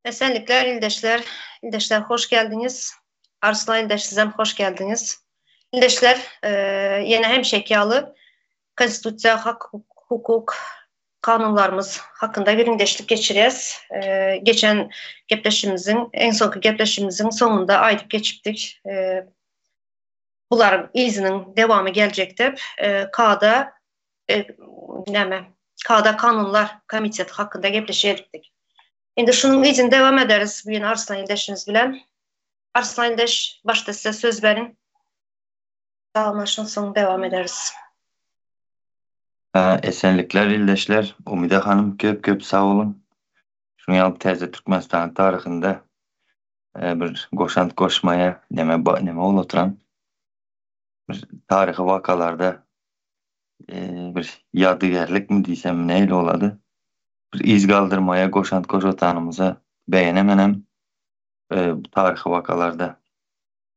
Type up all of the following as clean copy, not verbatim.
Esenlikler İldeşler. İldeşler hoş geldiniz. Arslan İldeş sizem hoş geldiniz. İldeşler yine hem şekalı konstitusiya, hak, hukuk, kanunlarımız hakkında gündəşlik geçireceğiz. Geçen gepleşimizin, en sonki gepleşimizin sonunda aydıp geçiptik. Bunların izinin devamı gelecekti. Kağıda Kağıda Kanunlar Komiteti hakkında gepleşecektik. Şimdi şunun için devam ederiz bugün Arslan İldeş'imiz bilen. Arslan İldeş başta size söz verin. Sağolmaşın sonra devam ederiz. Esenlikler İldeşler. Umide Hanım köp sağ olun. Şunu alıp teze Türkmenistan tarihinde bir goşant koşmaya neme ol oturan bir tarihi vakalarda bir yadigarlık mı diysem neyle oladı? Bir iz kaldırmaya goşant koş otanımıza beğenemenem bu tarihi vakalarda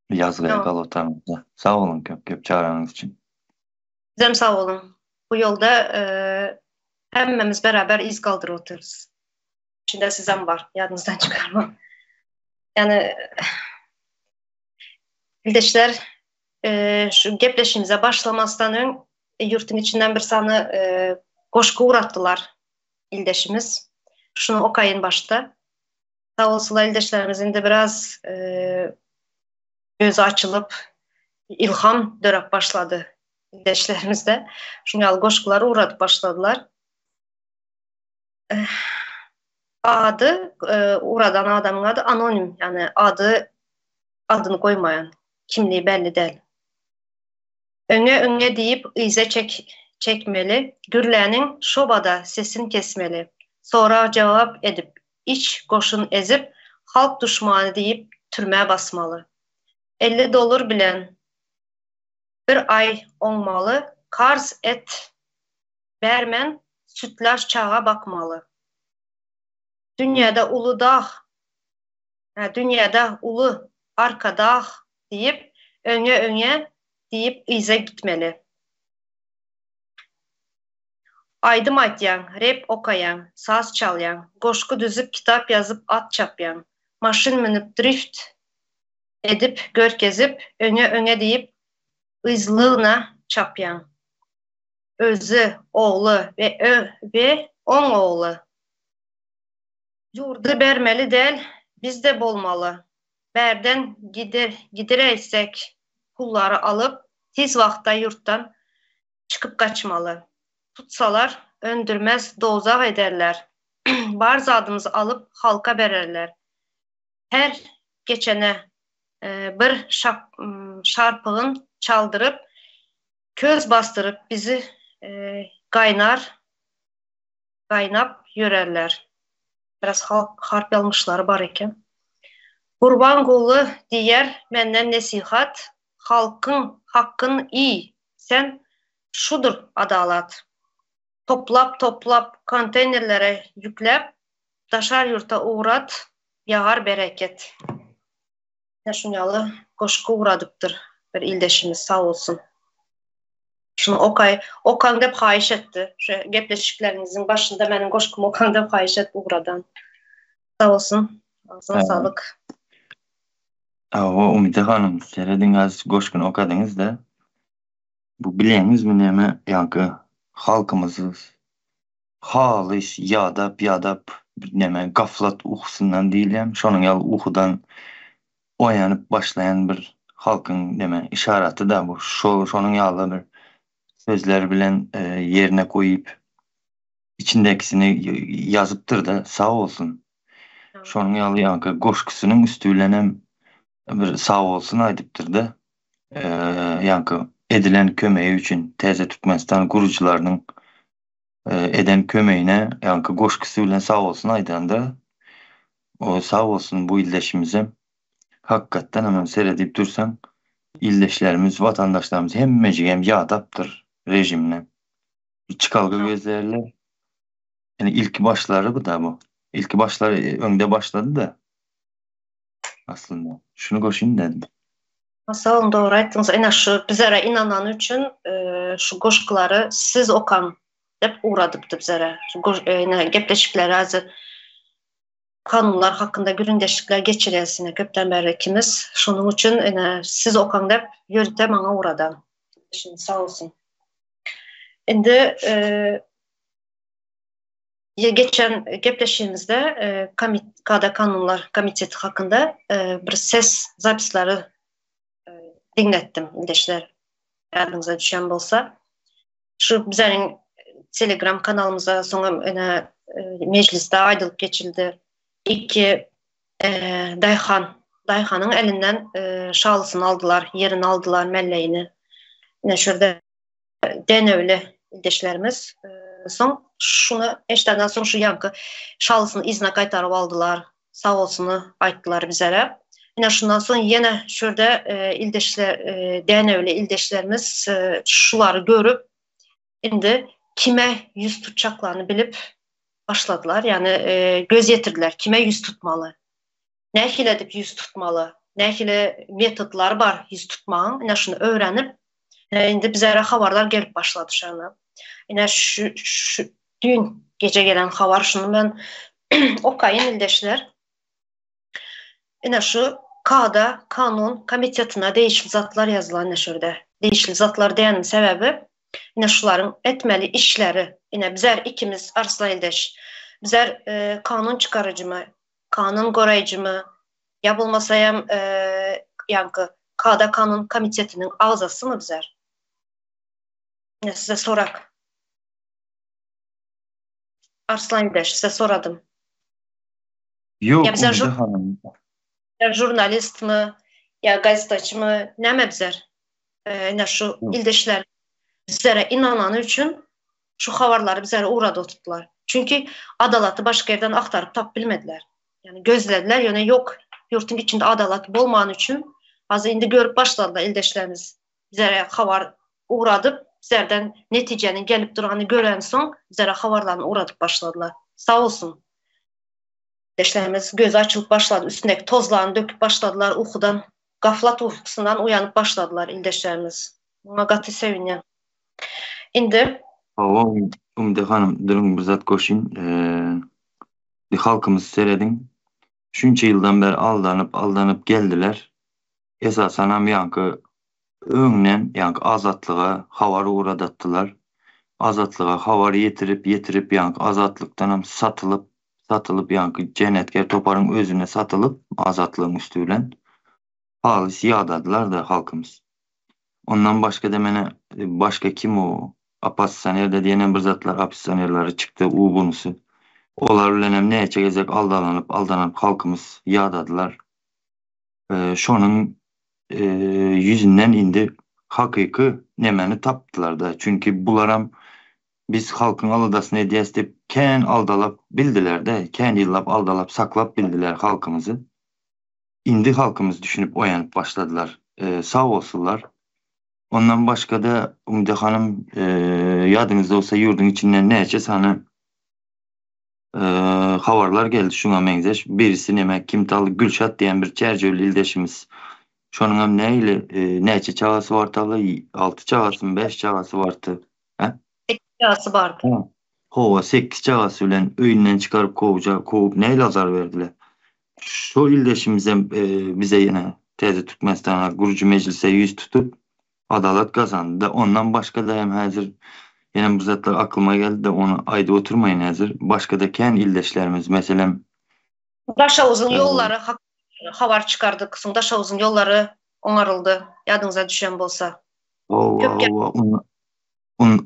yazgıya kal otanımıza. Sağ olun köp çağıranız için. Sizem sağ olun. Bu yolda hemmemiz beraber iz kaldırı otururuz. İçinde sizem var. Yadınızdan çıkarma. Yani İldeşler şu gepleşimize başlamasından ön yurtun içinden bir sanı koşku uğrattılar İldeşimiz. Şunu okayın başta. Sağ olsunlar İldeşlerimizin de biraz gözü açılıp ilham dörek başladı İldeşlerimizde. Şunyalı koşkulara uğratıp başladılar. Adı, uğradan adamın adı anonim. Yani adını koymayan. Kimliği belli değil. Öne deyip ize çekmeli. Gürlenin şobada sesini kesmeli. Sonra cevap edip iç koşun ezip halk düşmanı deyip türmeye basmalı. 50 dolar bilen bir ay olmalı. Karz et vermen sütler çağa bakmalı. Dünyada ulu dağ, dünyada ulu arka dağ deyip öne deyip ize gitmeli. Aydım aytyan, rap okayan, saz çalyan, koşku düzüp kitap yazıp at çapyan, maşın minip drift edip gör gezip öne deyip ızlığına çapyan. Özü, oğlu ve on oğlu. Yurdu bermeli del, biz de bolmalı. Berden gidereysek pulları alıp tiz vakta yurttan çıkıp kaçmalı. Tutsalar öndürmez dozak ederler. Barz adımızı alıp halka vererler. Her geçene bir şarpığın çaldırıp köz bastırıp bizi kaynap yörerler. Biraz harp yazmışları var iken. Kurban kulu diyer menden nesihat, hakkın iyi, sen şudur adalet. Toplap konteynerlere yüklep, taşar yurta uğrat, yağar bereket. Şunyalı koşku uğradıktır bir ildeşimiz sağ olsun. Şunu Okan dep hayiş etti. Şu gepleşiklerinizin başında benim koşkum Okan dep hayiş etti uğradan. Sağ olsun. Ağzına sağlık. Umide Hanım, seyrediniz, goşkun okadınız da bu bileniz mi neme yankı halkımızı halış yadap neme gaflat uhsundan değilim. Şonun yal uhudan oyanıp başlayan bir halkın neme işareti da bu. Şonun yalı bir sözler bilen yerine koyup içindekisini yazıptır da sağ olsun. Şonun yalı yankı goşkusunun üstülenem bir sağ olsun aydıptır da yankı edilen kömeği için teze Türkmenistan kurucularının eden kömeğine yankı goşkusuyla sağ olsun aydanda o sağ olsun bu ildeşimize hakikaten hemen seyredip dursam ildeşlerimiz, vatandaşlarımız hem meciyem yadaptır rejimle. Çıkalga gözlerle yani ilk başları bu da bu. İlk başları önde başladı da aslında. Şunu koşayım dedim. Sağ olun, doğru ayttınız. Ena şu bizlere inanan için şu koşkuları siz okan hep uğradıptı bizlere. Gepleşikleri hazır kanunlar hakkında gündeşlikler geçirilsine köpten beri ikimiz. Şunun için siz okan dep yürüte bana uğradan. Şimdi sağ olsun. Şimdi geçen gepleşiğimizde Kada Kanunlar Komiteti hakkında bir ses zapisleri dinlettim. İldeşler yardımıza düşen bolsa. Şu bizlerin Telegram kanalımıza sonra mecliste aydılıp geçildi. İki Dayhan'ın elinden şalısını aldılar, yerini aldılar, melleğini. Yine şurada denövlü ildeşlerimiz. Son şunu eşlerden sonra şu yankı şalısını izne kaytarıp aldılar. Sağ olsunu ayttılar bizlere. Yine şundan sonra yine şurada ildeşler, denövlü ildeşlerimiz şuları görüp şimdi kime yüz tutacaklarını bilip başladılar. Yani göz yetirdiler. Kime yüz tutmalı? Ne edip yüz tutmalı? Ne metodlar var yüz tutmağın? Yine şunu öğrenip indi bizlere haberler gelip başladı şana. Yine şu dün gece gelen haber şunu ben okuyayım ildeşler. Yine şu Kada Kanun Komitetine değişik zatlar yazılan ne şurada. Değişik zatlar diyenin sebebi yine şuların etmeli işleri. Yine bizler ikimiz Arslan ildeş. Bizler kanun çıkarıcı mı? Kanun koruyucu mu? Ya bulmasayam yankı Kada Kanun Komitetinin ağzası mı bizler? Yine size sorak. Arslan ildeş size soradım. Yok Ya bizler Hanım. jurnalist mı? Ya gazeteci mi? Ne mi bizler? Yine şu ildeşler bizlere inanan için şu haberleri bizlere uğradı tuttular. Çünkü adalatı başka yerden aktarıp tap bilmediler. Yani gözlediler yani yok yurtun içinde adalet olmayan için az indi görüp başladılar ildeşlerimiz. Bizlere haber uğradıp bizlerden neticenin gelip duranı gören son bizlere haberlerini uğradıp başladılar. Sağ olsun. İldeşlerimiz göz açılıp başladı. Üstündeki tozlarını döküp başladılar uykudan. Gaflat uykusundan uyanıp başladılar ildeşlerimiz. Buna katı seviniyorum. Şimdi Hanım, durun bir zat koşun. Halkımız seyredin. Şunca yıldan beri aldanıp geldiler. Esasen hem yankı öňden yankı azatlığa havarı uğradattılar. Azatlığa havarı yetirip yankı azatlıktan hem satılıp yankı cennetker toparın özüne satılıp azatlığın üstüyle halis yağdadılar da halkımız. Ondan başka demene başka kim o? Apassiyaner'de diyenen bir zatlar apassiyanerleri çıktı bunusu. Olar ulenem neye çekecek aldanıp halkımız yağdadılar. Şonun yüzünden indi hakiki nemeni taptılar da. Çünkü bularam biz halkın alıdasını hediyesi deyip ken aldalap bildiler de. Ken yıllap aldalap saklap bildiler halkımızı. İndi halkımız düşünüp oyanıp başladılar. Sağ olsunlar. Ondan başka da Umide Hanım yadınızda olsa yurdun içinden neyse sana havarlar geldi şuna benzer. Birisi neme Kimtalı Gülşat diyen bir Çerçeveli ildeşimiz. Şonun hem neyle neyse çağası vartalı 6 çağası 5 çağası vartı. He? 8 çağası vardı. Hova 8 çağası ile öyünden çıkarıp kovup neyle azar verdiler. Şu ildeşimize bize yine teze Türkmenistan'a kurucu meclise yüz tutup adalet kazandı. Ondan başka da hem hazır yine bu zatlar aklıma geldi de onu ayda oturmayın hazır. Başka da kendi ildeşlerimiz mesela Daşavuzun yolları haber çıkardı kısım. Daşavuzun yolları onarıldı. Yadınıza düşen bolsa.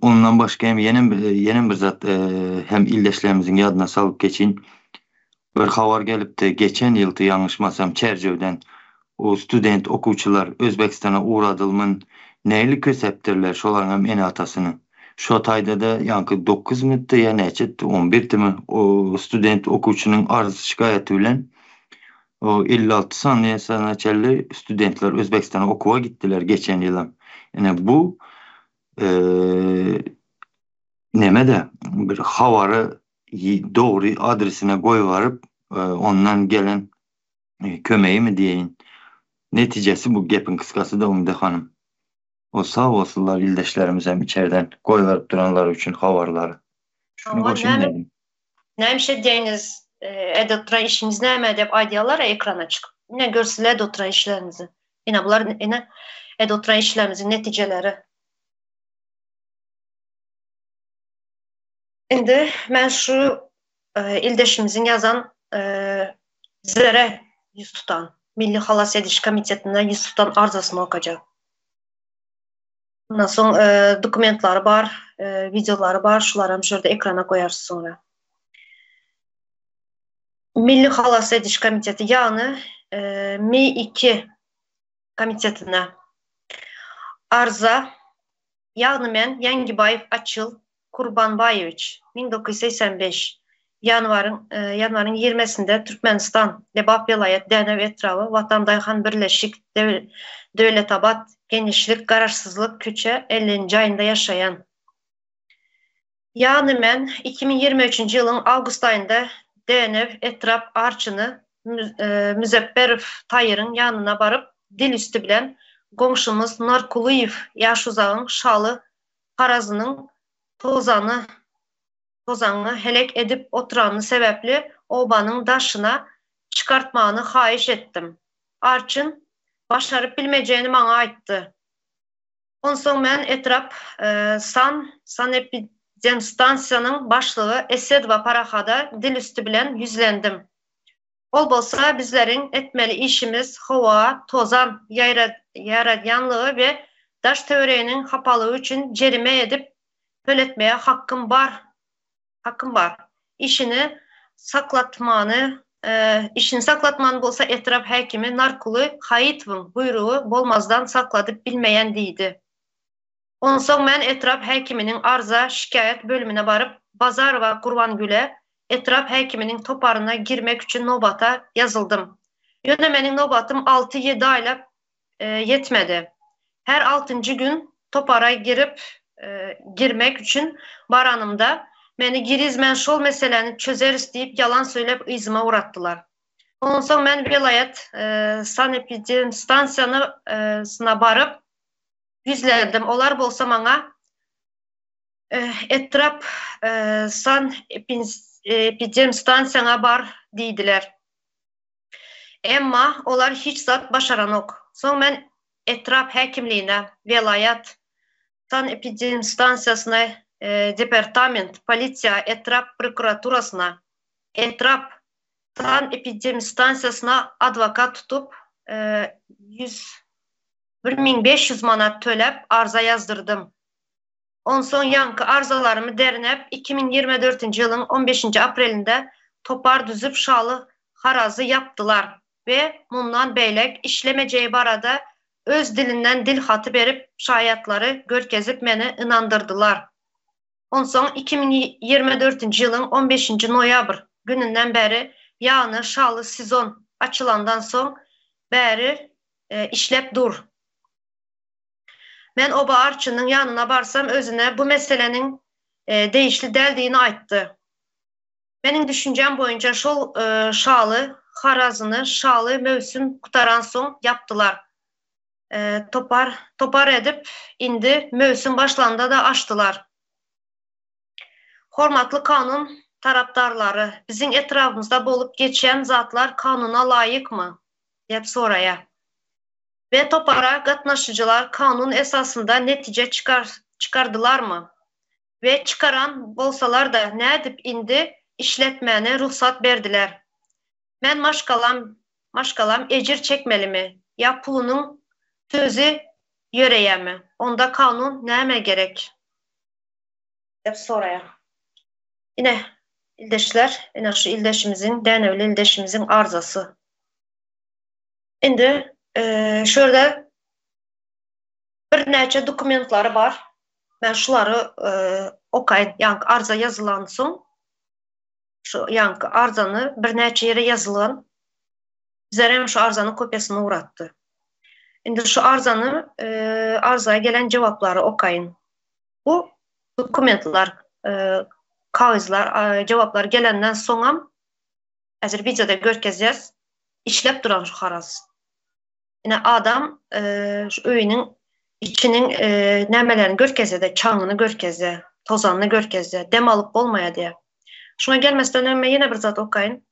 Ondan başka hem yeni bir zat hem ildeşlerimizin yadına salıp geçin. Bir haber gelip de geçen yıldı yanlışmasam Çerçev'den o student okuvçular Özbekistan'a uğradılmın neyli köseptirler şoların hem en atasını. Şu tayda da yankı 9 minutta ya neçet 11'ti mi o student okuvçunun arz şikayetiyle o 56 saniye sanatçılı studentler Özbekistan'a okuva gittiler geçen yıl. Yani bu neme de bir havarı doğru adresine koyuvarıp ondan gelen kömeği mi diyeyim. Neticesi bu gepin kıskası da Umide Hanım. O sağ olsunlar ildeşlerimiz hem içeriden koyuvarıp duranlar için havarları. Şunu Ama koşayım dedim. ne bir şey diyiniz evde oturan işiniz ne deyip aydiyalar ekrana çıkıp. Yine görsünler evde oturan işlerinizi. Yine bunlar yine evde oturan işlerimizin neticeleri. Şimdi ben şu ildeşimizin yazan bizlere yüz tutan, Milli Halas Ediş Komiteti'nde yüz tutan arzasını okuyacağım. Ondan sonra dokumentları var, videoları var. Şuları hem şurada ekrana koyarız sonra. Milli Halas Ediş Komiteti yani Mi-2 komitetine arza yani men Yengibayev Açıl Kurbanbayeviç 1985 yanvarın 20'sinde Türkmenistan Lebap Vilayet Denev etrafı Vatandayhan Birleşik Devletabat Genişlik Kararsızlık Küçe 50. ayında yaşayan. Yani men 2023 yılın Ağustos ayında Denev etraf arçını Müzebberif Tayır'ın yanına barıp dil üstü bilen komşumuz Narkuluyev yaş uzağın şalı parazının tozanı helek edip oturanı sebepli obanın daşına çıkartmağını hayiş ettim. Arçın başarıp bilmeyeceğini bana ayttı. Ondan sonra ben etraf sanepidemstansiyanın başlığı Esedva Paraha'da dil üstü bilen yüzlendim. Ol bolsa bizlerin etmeli işimiz hava, tozan, yaradyanlığı ve daş töreğinin hapalığı için cerime edip pöletmeye hakkım var. İşini saklatmanı bolsa etraf hekimi Narkulu Hayitv'ın buyruğu bolmazdan sakladıp bilmeyen deydi. Ondan sonra ben etraf hekiminin arıza şikayet bölümüne barıp Bazar ve Kurvangül'e etraf hekiminin toparına girmek için nobata yazıldım. Yönemenin nobatım 6-7 ayla yetmedi. Her 6. gün topara girmek için baranımda beni girizmen şol meseleni çözeriz deyip yalan söyleyip izime uğrattılar. Ondan sonra ben vilayet sanepidemstansiyasına barıp yüzlendim. Olar bolsa bana etraf sanepidemstansiyana bar deydiler. Emma olar hiç zat başaran ok. Son ben etraf hekimliğine, vilayet sanepidemstansiyasına, departament, polisiya, etraf prokuraturasına, etraf sanepidemstansiyasına advokat tutup 1500 manat tölep arza yazdırdım. Ondan sonra yankı arzalarımı derinep 2024 yılın 15. Aprilinde topar düzüp şalı harazı yaptılar ve bundan beylek işlemeceği barada öz dilinden dil hatı verip şayatları görkezip beni inandırdılar. Ondan sonra 2024 yılın 15. noyabr gününden beri yani şalı sezon açılandan son beri işlep dur. Ben oba arçının yanına barsam özüne bu meselenin değişli deldiğini ayttı. Benim düşüncem boyunca şalı harazını şalı mövsüm kutaran son yaptılar. Topar edip indi mövsüm başlandı da açtılar. Hormatlı kanun taraftarları bizim etrafımızda bolup geçen zatlar kanuna layık mı? Deyip soraya. Ve topara katnaşıcılar kanun esasında netice çıkardılar mı? Ve çıkaran bolsalar da ne edip indi işletmene ruhsat verdiler. Ben maşkalam ecir çekmeli mi? Ya pulunun sözü yöreye mi? Onda kanun neyme gerek? Hep soraya. Yine ildeşler, yine şu ildeşimizin, denevli ildeşimizin arzası. Şimdi şurada bir neçe dokumentları var. Ben şuları okuyayım. Yani arza yazılan son şu yankı arzanı bir neçe yere yazılan bizlere şu arzanın kopyasını uğrattı. Şimdi şu arzaya gelen cevapları okuyun. Bu dokumentler, kağızlar, cevaplar gelenden sonra hazır videoda görkezeceğiz. İşlep duran şu haraz. Yine adam şu öyünün içinin nemelerini görkezde, çanını görkezde, tozanını görkezde, dem alıp olmaya diye. Şuna gelmesinden önce yine bir zat okuyun.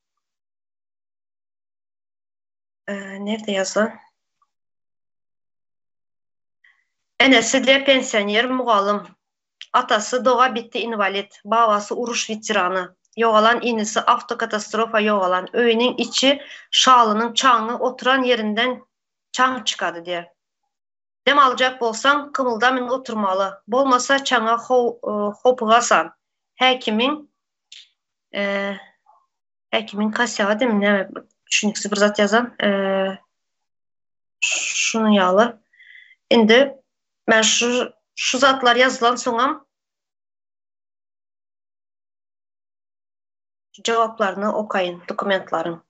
Nerede yazılan? Enesi de pensioner muğalım. Atası doğa bitti invalid. Babası uruş veteranı. Yoğalan inisi avtokatastrofa yoğalan. Öyünün içi şalının çağı oturan yerinden çan çıkadı diye. Dem alacak bolsan kımıldamin oturmalı. Bolmasa çana hopugasan. Hekimin hekimin kasyağı değil mi? Ne? Düşünüksü bir zat yazan. Şunun yağlı. Şimdi ben şu zatlar yazılan sonra cevaplarını okuyun, dokumentların.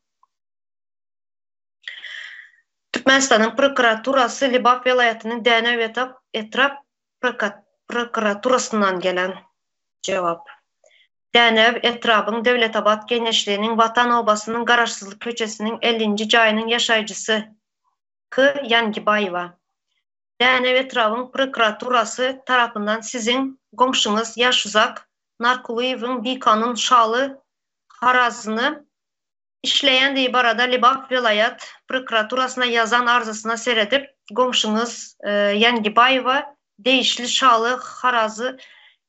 Türkmenistan'ın prokuraturası Libap velayetinin DNV etraf prokuraturasından gelen cevap. DNV etrafın Devletabat Gençliğinin Vatan Obası'nın Garaşsızlık Köçesi'nin 50. cayının yaşayıcısı K. Yangibayeva. DNV etrafın prokuraturası tarafından sizin komşunuz Yaşuzak Narkuluyev'in bir kanun şalı harazını işleyen de ibarada Libap Vilayet Prokuraturasına yazan arzısına seyredip komşunuz Yangibayeva değişli şalı harazı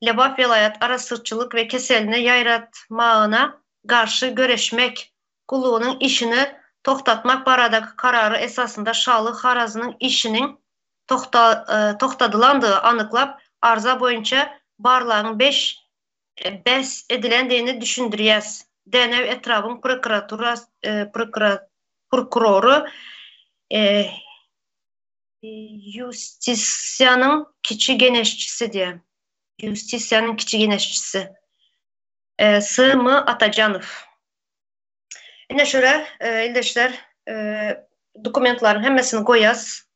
Libap Vilayet arasırçılık ve keseline yayratmağına karşı görüşmek kuluğunun işini toxtatmak baradaki kararı esasında şalı harazının işinin toxtadılandığı anıklap arıza boyunca barlağın 5 bes edilendiğini düşündürüyəz. DNV etrafın prokuroru Justisiyanın kiçi genişçisi diye. Justisiyanın kiçi genişçisi. Sığımı Atacanov. Yine şöyle ildeşler dokumentların hemesini koyaz.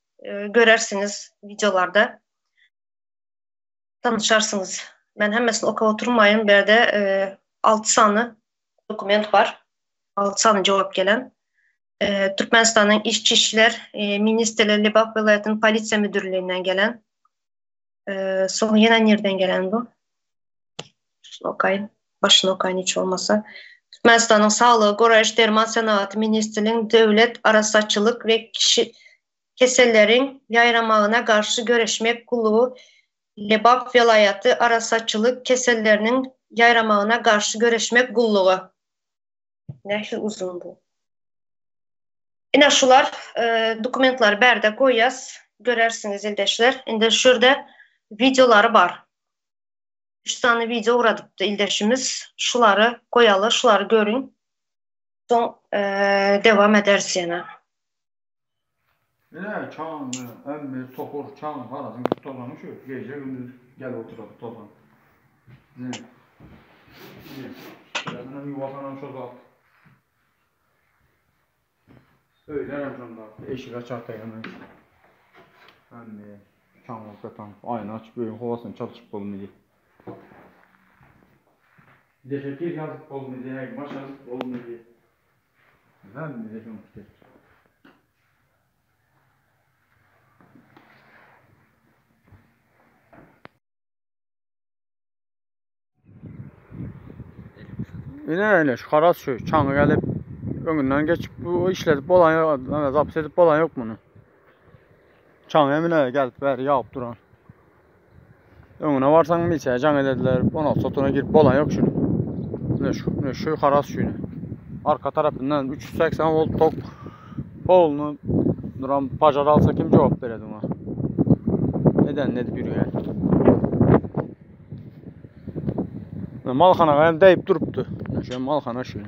Görersiniz videolarda. Tanışarsınız. Ben hemesini oka oturmayın. Bir de 6 sanı dokument var. 6 sanı cevap gelen. Türkmenistan'ın İşçi İşler Ministerliği Libap Vilayeti'nin Polisiya Müdürlüğü'nden gelen. Sonra yine nereden gelen bu? Şunu okuyun. Başını okuyun hiç olmasa. Türkmenistan'ın Sağlığı, Qorayiş, Derman Sənayeti Ministerliğinin Devlet Arasatçılık ve kesellerin yayramağına karşı görüşmek kuluğu Libap Vilayeti Arasatçılık kesellerinin yayramağına karşı görüşmek kulluğu. Ne uzun bu. Yine şular dokumentları berde koyaz. Görersiniz ildeşler. Şimdi şurada videoları var. 3 tane video uğradıktı ildeşimiz. Şuları koyalı, şuları görün. Son devam ederiz yine. Elə Çağın, Əmmir, Topur, Çağın harasın tozanı şu. Gecə gündüz gəl oturaq tozan. Şurasından yuvasanan şozat. Öyrənəm şunda. Eşik açaq dayanır. Əmmir, Çağın ortatan. Ayını açıb böyün havasını çalışıb olmayı. Deşəkir yazıb olmayı, maş yazıb olmayı. Əmmir, eşik olmayı. Yine şu karas şu çanı gelip önünden geçip bu işletip olan yok, zapt edip olan yok bunu. Çanı emine gelip ver yağıp duran. Önüne varsan bir şey can edediler, ona sotuna girip olan yok şunu. Ne şu karas şu ne. Arka tarafından 380 volt tok polunu duran pajar alsa kim cevap verirdi ona. Neden ne bir yani. Malxana hem deyip duruptu. Şu malxana şu.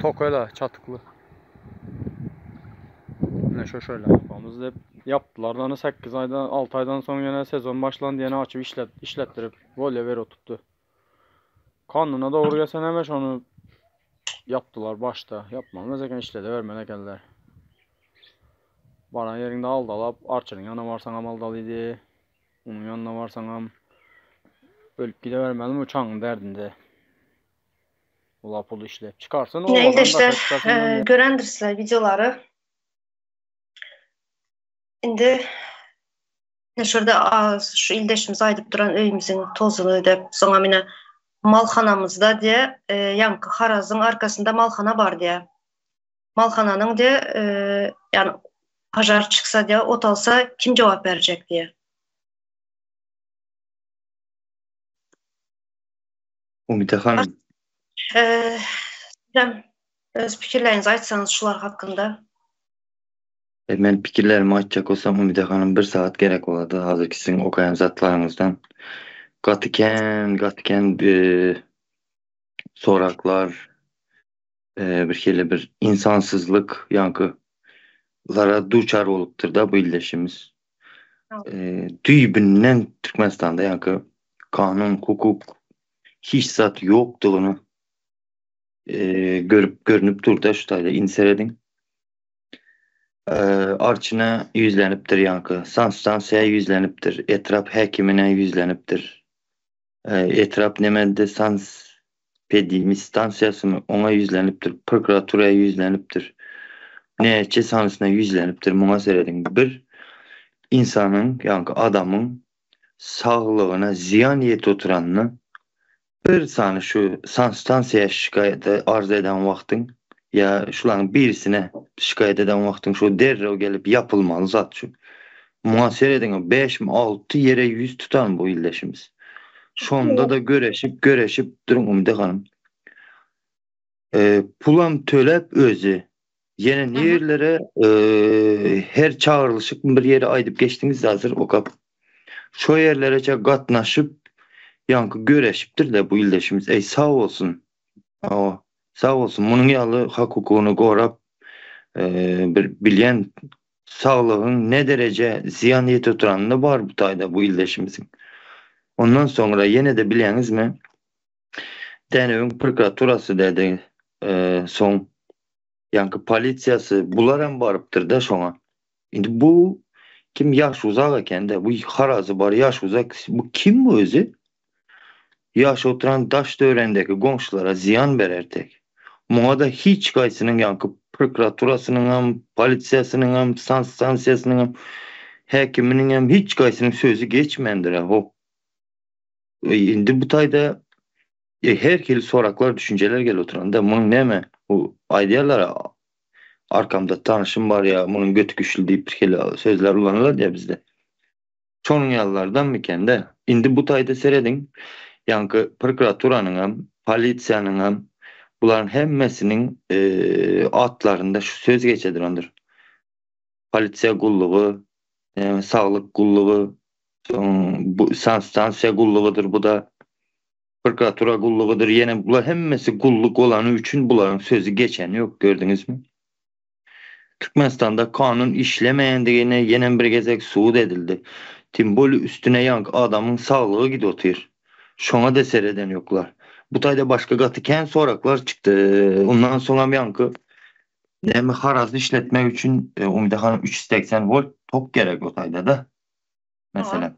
Tok öyle çatıklı. Ne şöyle yapmamız yaptılar. Lan 8 aydan 6 aydan sonra yine sezon başlandı yine açıp işlettirip voley ver tuttu. Kanuna doğru gelsen hemen onu yaptılar başta. Yapmamız eken işledi vermene geldiler. Bana yerinde aldalap Archer'ın yanına varsan aldalıydı. Onun yanına varsan ölüp gidevermedim uçağın derdinde. Ula pulu işlep çıkarsın. Neydi işte görendirsizler videoları. Şimdi Şurada şu ildeşimiz aydıp duran öyümüzün tozunu ödep sonra mine malxanamızda diye yankı harazın arkasında malxana var diye. Malxananın diye yani pajar çıksa diye ot alsa kim cevap verecek diye. Umide Hanım, Öz fikirlerinizi aytsanız şular hakkında. men pikirlerimi açacak olsam Umide Hanım 1 saat gerek oladı. Hazırki sizin okayan zatlarınızdan. Gatıken soraklar, bir kere bir insansızlık yankılara duçar oluptur da bu illeşimiz. Düýbünden Türkmenistan'da yankı kanun, hukuk hiç zat yoktuğunu görünüp dur da şu tayda inseredin. Arçına yüzlenipdir yankı. Sanstansiyaya yüzlenipdir. Etrap hekimine yüzlenipdir. Etrap nemende sans pediğimiz stansiyası mı ona yüzlenipdir. Prokuraturaya yüzlenipdir. Neçe sansına yüzlenipdir. Muna seredin. Bir insanın yankı adamın sağlığına ziyan yet oturanını bir sani şu sanstansiyaya şikayete arz eden vaktin ya şuların birisine şikayet eden vaktin şu derrev gelip yapılmalı zat şu. Muhasere edin 5 mi 6 yere yüz tutan bu illeşimiz. Şonda da göreşip durun Umide Hanım. Pulam tölep özü. Yine yerlere her çağrılışık bir yere aydıp geçtiniz hazır o kap. Şu yerlere gatnaşıp yankı göreşiptir de bu illeşimiz. Sağ olsun. Sağ olsun. Bunun yalı hak hukukunu korap bir bilyen sağlığın ne derece ziyaniyet oturanını var bu tayda bu illeşimizin. Ondan sonra yine de bilyeniz mi? Denevin prokuraturası dedi son yankı politsiyası bularım barıptır da şona. Şimdi bu kim yaş uzak eken de bu harazı var yaş uzak bu kim bu özü? Yaş oturan daş dövrendeki komşulara ziyan verer tek. Muada hiç kaysının yankı prokuraturasının hem politsiyasının hem stansiyasının hem hekiminin hem hiç kaysının sözü geçmendir. Şimdi bu tayda her kili soraklar düşünceler gel oturan da bunun ne mi? Bu aydiyalara arkamda tanışım var ya bunun götü güçlü deyip bir kere sözler kullanırlar ya bizde. Çoğunun yallardan mı de indi bu tayda seredin yankı prokuraturanın hem polisiyanın hem buların hemmesinin atlarında şu söz geçedir ondur. Polisiya kulluğu, sağlık kulluğu, bu stansiya kulluğudur bu da prokuratura kulluğudur. Yine bunlar hemmesi kulluk olanı için bunların sözü geçen yok gördünüz mü? Türkmenistan'da kanun işlemeyendiğine yenen bir gezek suud edildi. Timbol üstüne yank adamın sağlığı gidiyor. Şona da sereden yoklar. Bu tayda başka gatıken soraklar çıktı. Ondan sonra yankı hem harazı işletmek için Umide Hanım 380 volt top gerek o tayda da. Mesela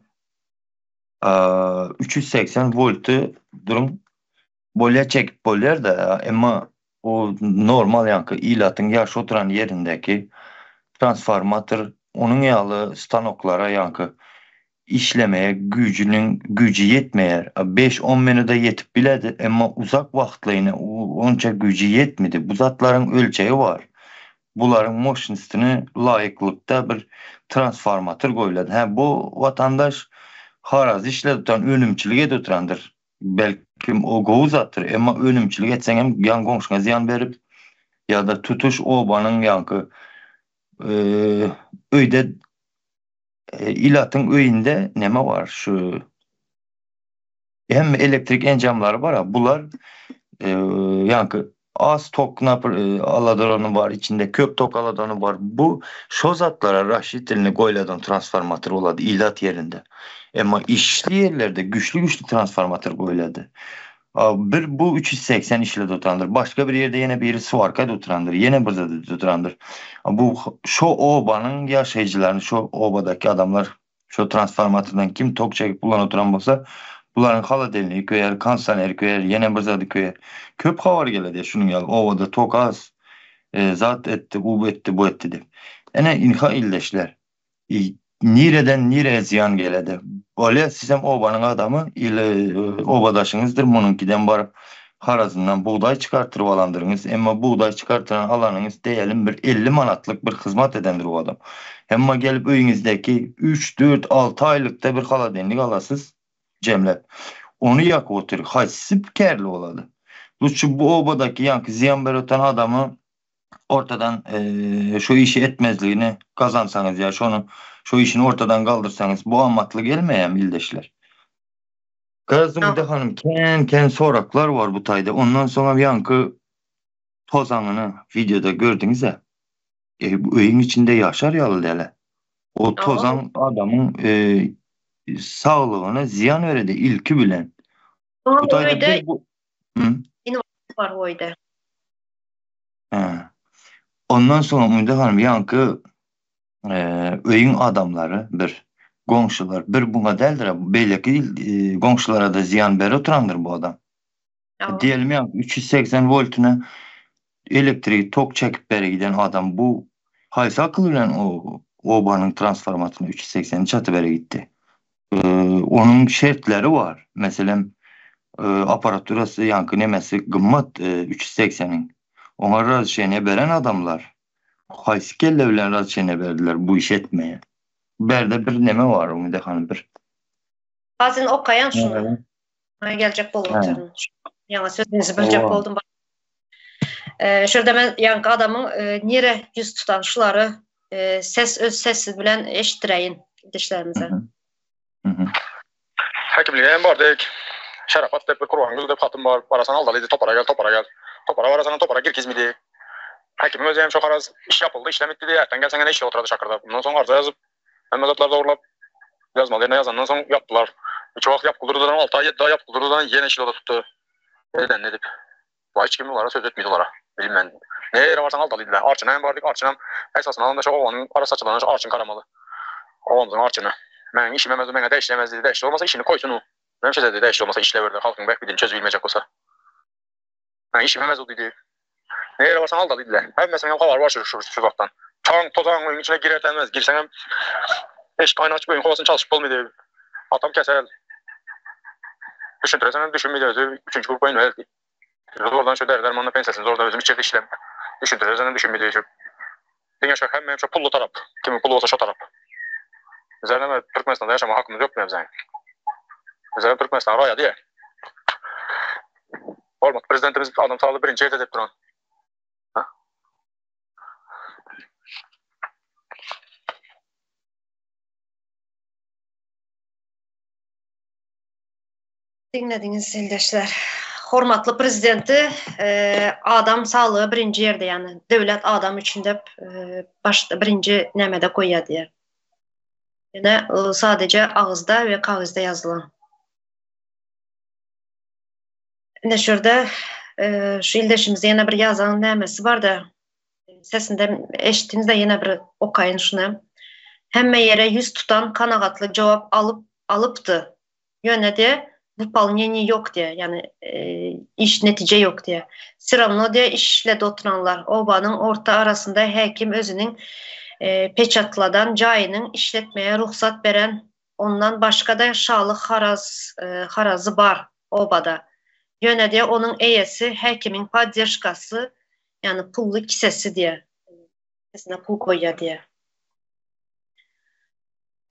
380 voltu durum bolya çekip bolyer da ama o normal yankı ilatın yaş oturan yerindeki transformatör onun yalı stanoklara yankı işlemeye gücü yetmeyer. 5-10 menüde yetip biledi ama uzak vaxtlayına onca gücü yetmedi. Bu zatların ölçeği var. Bunların moşinistini layıklıkta bir transformatör koyuladı. Bu vatandaş haraz işle tutan önümçülüge tutandır. Belki o govuzattır ama önümçülük etsen hem yan komşuna ziyan verip ya da tutuş obanın yankı öyde ilatın öyünde neme var şu hem elektrik encamları var ha bunlar yankı az tok aladoronu var içinde köp tok aladoronu var bu şozatlara raşit elini koyladon transformatör oladı ilat yerinde ama işli yerlerde güçlü transformatör koyladı. Bu 380 işle tutandır. Başka bir yerde yine birisi arkada tutandır. Yine burada da tutandır. Bu şu obanın yaşayıcılarını şu obadaki adamlar şu transformatörden kim tok çekip bulan oturan olsa bunların hala delini köyer, kansaneri köyer, yine burada köyer. Köp havar geledi şunun ya ovada tok az zat etti, bu etti, bu etti de. Ene inha illeşler. nereden nereye ziyan geledi. Öyle sizem obanın adamı ile obadaşınızdır. Mununkiden barıp harazından buğday çıkartırıp alandırınız. Ama buğday çıkartıran alanınız diyelim bir 50 manatlık bir hizmet edendir o adam. Ama gelip öyünüzdeki 3, 4, 6 aylıkta bir haladenlik alasız cemlep. Onu yak otur. Haysip kârlı oladı. Bu obadaki yankı ziyan beröten adamı ortadan şu işi etmezliğini kazansanız ya şu işini ortadan kaldırsanız bu amatlı gelmeyen ildeşler. Kazımda hanım ken soraklar var bu tayda. Ondan sonra bir yankı tozanını videoda gördünüz ya. Bu öyün içinde yaşar yalı dele. O tozan adamın sağlığına ziyan veredi ilki bilen. Bu tayda bir bu... Hı? Var oyda. Ondan sonra Müde hanım yankı öyün adamları bir qonşular bir buna deldir. Belki qonşulara da ziyan beri oturandır bu adam. Diyelim ya 380 voltuna elektriği tok çekip beri giden adam bu haysa akıl ulan o obanın transformatını 380 çatı beri gitti. Onun şartları var. Mesela aparaturası yankı nemesi gımmat 380'in. Ona razı şeyine veren adamlar. Haysi kelle bilen razı şeyine verdiler bu iş etmeye. Berde bir neme var Ümide hanım bir. Bazen okayan şunu. Gelecek bolun. Yana sözünüzü bölecek oldum. Şurada ben yankı adamın nere yüz tutan şuları öz sesi bilen eşittireyin dişlerimize. Hakimliğe bardık. Şarafat dep bir kurbanımız dep hatım var. Parasan aldalıydı topara gel. Topara varasana topara gir kizmidi. Hakim özeyim çok araz iş yapıldı işlem bitti diye erten gelsen gene işe oturadı Şakır'da. Bundan sonra arıza yazıp mezatlarda uğurlap yazmalarına yazandan sonra yaptılar. Çok vakit yapıldırıdan 6 ay 7 ay yapıldırıdan yine işe oda tuttu. Neden edip? Bu hiç kimli olara söz etmeydiler. Bilmem. Ne yere varsan aldalıydılar. Arçına hem vardık Arçınam esasında alında şu ovanın arası açılan Arçın Karamalı. Ovamızın Arçını. Ben işime mezumene de işlemez dedi. İşte olmasa işini koysun o. Ben şey dedi işte olmasa işle verdi. Halkın belki bildiğini çözülmeyecek olsa. Ben işime mezun dedi. Ne yere varsan aldalıydılar. Hem mesela hava var şu vaktan. Tozan oyun içine girer denmez. Girsen hem eş kaynağı açıp oyun kovasını çalışıp olmaydı. Atam keser. Düşüntüresen düşünmeydi. Üçüncü grup oyun verdi. Oradan şu dermanla pensesiniz orada özüm içeride işlem. Düşüntüresen düşünmeydi. Dünya şu hem şu pullu taraf. Kimin pullu olsa şu taraf. Üzerine Türkmenistan'da yaşama hakkımız yok mu bizim? Üzerine Türkmenistan raya diye. Olmadı. Prezidentimiz adam sağlığı birinci yerde edip duran. Dinlediniz ildeşler. Hormatlı prezidenti adam sağlığı birinci yerde yani devlet adam içinde başta birinci nemede koyuyor diye. Yine sadece ağızda ve kağızda yazılan. Yine şurada şu ildeşimizde yine bir yazan nemesi var da sesinde eşittiğinizde yine bir okuyun şunu. Hemme yere yüz tutan kanagatlı cevap alıptı. Yöne de выполнение yok diye yani iş netice yok diye. Sıramlı diye işle oturanlar obanın orta arasında hekim özünün peçatladan cayının işletmeye ruhsat veren ondan başka da şalı harazı var obada. Yöne diye onun eyesi hekimin padyaşkası yani pullu kisesi diye. Kesine pul koyuyor diye.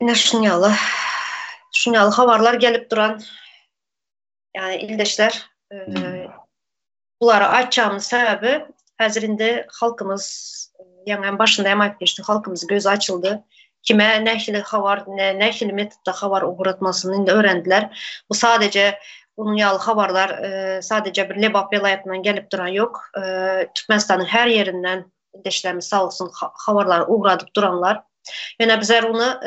Yine şunyalı havarlar gelip duran yani ildeşler bunları açacağımız sebebi hazırında halkımız yani başında emayip geçti halkımız gözü açıldı. Kime nehli havar ne metodda havar uğratmasını da öğrendiler. Bu sadece bunun yalı havarlar sadece bir Lebap velayetinden gelip duran yok. Türkmenistan'ın her yerinden ildeşlerimiz sağ olsun havarlar uğradıp duranlar. Yani bizler onu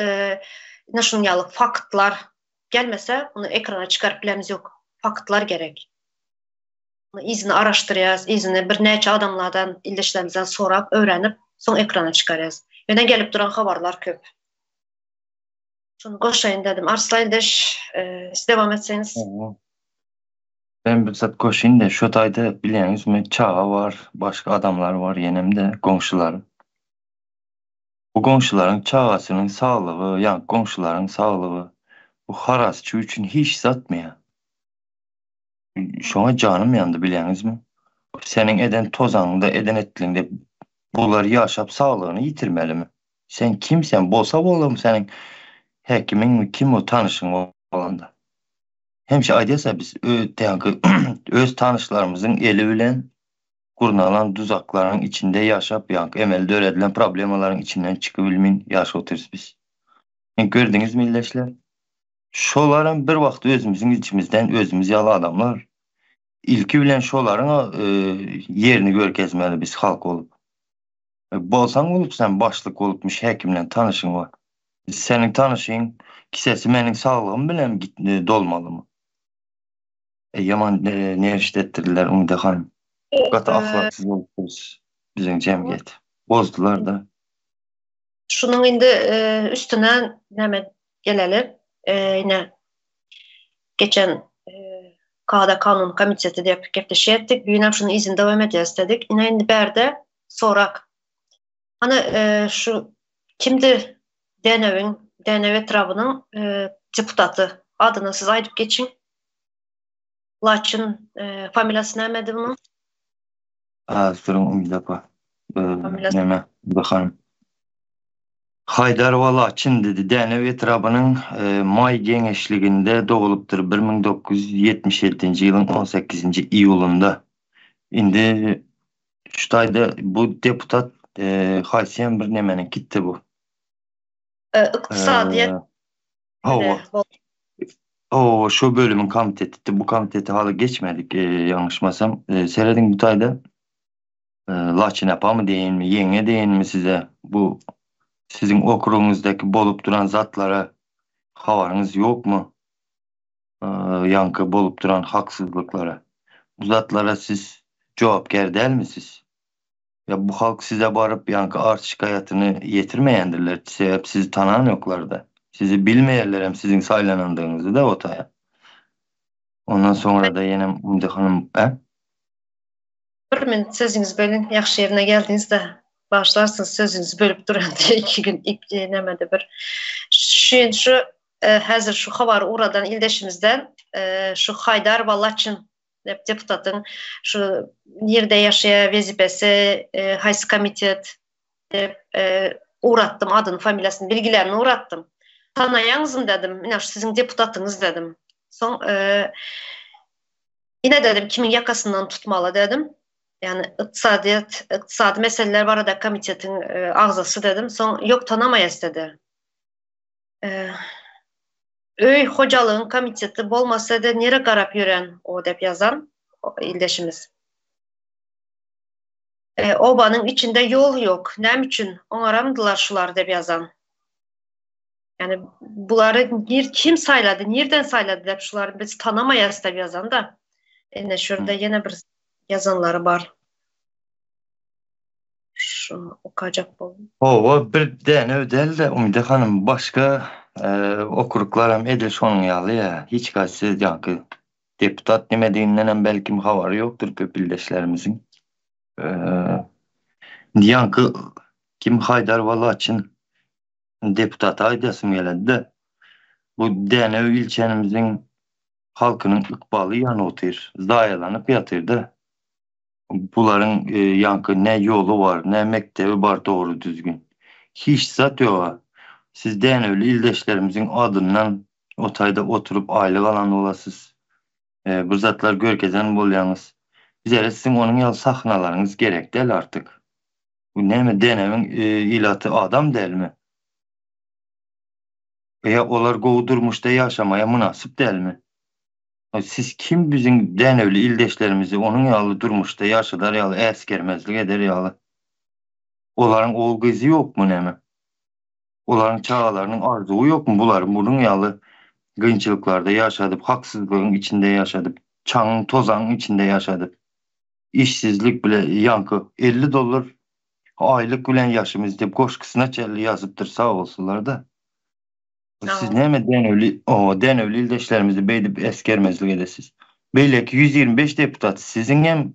naşunyalı faktlar gelmese onu ekrana çıkarıp bilemiz yok. Faktlar gerek. İzini araştıracağız, izini bir neçe adamlardan, ildeşlerimizden sorup, öğrenip son ekrana çıkaracağız. Yine gelip duran haberler köp. Şunu koşayım dedim. Arslan ildeş, siz devam etseniz. Ben bir zat koşayım da şu tayda biliyorsunuz mu çağa var, başka adamlar var yenemde, komşuları. Bu qonşuların çağasının sağlığı, yani qonşuların sağlığı bu harasçı üçün hiç zatmaya. Şuna canım yandı bilenizmi? Senin eden tozanında, eden ettiğinde bunlar yaşap sağlığını yitirmeli mi? Sen kimsen? Bolsa oğlum senin hekimin mi? Kim o tanışın olanda? Hemşe aydıysa biz öz tanışlarımızın eli bilen kurnalan tuzakların içinde yaşap yankı emelde öğretilen problemaların içinden çıkabilmeyin yaş oturuz biz. Yani gördünüz mü illeşler? Şoların bir vakti özümüzün içimizden özümüz yalı adamlar. İlki bilen şoların yerini görkezmeli biz halk olup. Bolsan olup sen başlık olupmuş hekimle tanışın var. Senin tanışın kisesi benim sağlığım bilen dolmalı mı? Yaman ne eriştettirdiler onu da hanım. Katı ahlaksız olupuz bizim cemiyet. Bozdular da. Şunun indi üstüne näme gelelim. Yine geçen Kağda Kanun Komiteti dep gepleşetdik. Büyünem şunu izin devam edeceğiz dedik. Yine indi berde sorak. Hani şu kimdi DNV etrafının deputatı adını siz aydıp geçin. Laçın familyası nämedi bunun? Durun bir dakika. Familyası Neme bakalım. Haydar Valaçın dedi. DNV etrafının may genişliğinde doğuluptur 1977 yılın 18. iyulunda. Indi şutayda bu deputat haysiyen bir nemenin gitti bu. iktisadiyet Hava. O şu bölümün komiteti. Bu komiteti hala geçmedik yanlışmasam. Seyredin bu tayda. Laçın apa mı deyin mi? Yenge deyin mi size? Bu sizin okruğunuzdaki bolup duran zatlara havarınız yok mu? Yankı bolup duran haksızlıklara. Bu zatlara siz cevapkar değil misiniz? Ya bu halk size barıp yankı art şikayetini yetirmeyendirler. Sebep sizi tanan yoklar da. Sizi bilmeyenler hem sizin saylanandığınızı da otaya. Ondan sonra da yine Umde Hanım bir minut sözünüz bölün. Yaxşı yerine geldiniz de başlarsınız sözünüzü bölüp duran diye 2 gün nemedi bir. Şu hazır şu havarı uradan ildeşimizden şu Haydar Valaçın deputatın şu yerde yaşaya vazifesi Hays Komitet uğrattım adını familyasını bilgilerini uğrattım. Tanıyanızın dedim. Yine sizin deputatınız dedim. Son yine dedim kimin yakasından tutmalı dedim. Yani iktisadi meseleler var da komitetin ağzısı dedim. Son yok tanımayız dedi. Öy hocalığın komiteti bolmasa da nere qarap yürən o dep yazan o ildeşimiz. Obanın içinde yol yok. Ne için? Onaramdılar şular dep yazan. Yani bunları kim sayladı? Nereden sayladı dep şuları biz tanımayız dep yazan da. Şurada yine bir yazanları var. Şunu okuyacak buldum. O bir dene ödel de Umide Hanım başka okuruklarım edil onun yalı ya. Hiç kaçsız yankı deputat demediğinden belki havarı yoktur köpüldeşlerimizin. Yankı kim Haydar Valaç'ın deputat aydasım geldi de bu dene ilçemizin halkının ıkbalı yanı otur. Zayalanıp yatırdı. Bunların yankı ne yolu var ne mektebi var doğru düzgün. Hiç zat yok. Siz öyle ildeşlerimizin adından otayda oturup aylık alan olasız. Bu zatlar görkezen bolyanız. Bize sizin onun yal sahnalarınız gerek değil artık. Bu ne mi denemin ilatı adam değil mi? Veya olar kovdurmuş da yaşamaya münasip değil mi? Siz kim bizim denevli ildeşlerimizi onun yalı durmuşda yaşadar yalı eskermezlik eder yalı. Onların oğul kızı yok mu ne mi? Onların çağalarının arzuğu yok mu? Bunun yalı kıyınçılıklarda yaşadıp, haksızlığın içinde yaşadıp, çanın tozanın içinde yaşadıp, işsizlik bile yankı 50 dolar aylık gülen yaşımız deyip koşkusuna çelli yazıptır sağ olsunlar da. Siz ne mi denevli ildeşlerimizi beydip eskermezlik edesiz. Belki 125 deputat sizin hem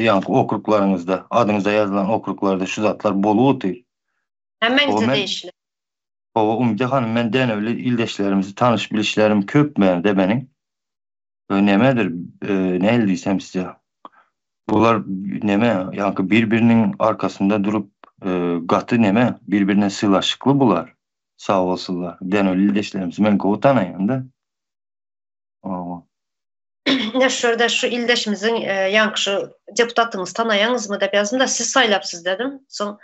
yankı okruklarınızda adınıza yazılan okruklarda şu zatlar bolu otuyor. Hemmenize men değişler. Umide hanım ben denevli ildeşlerimizi tanış bilişlerim köp de benim. Nemedir ne eldiysem size. Bunlar neme yankı birbirinin arkasında durup gatı neme birbirine sığlaşıklı bular. Sağ olsunlar. Denevli ildeşlerimizi ben kovutanayım da. Ne şurada şu ildeşimizin yankışı deputatınız tanıyanız mı da yazdım da siz saylapsız dedim. Son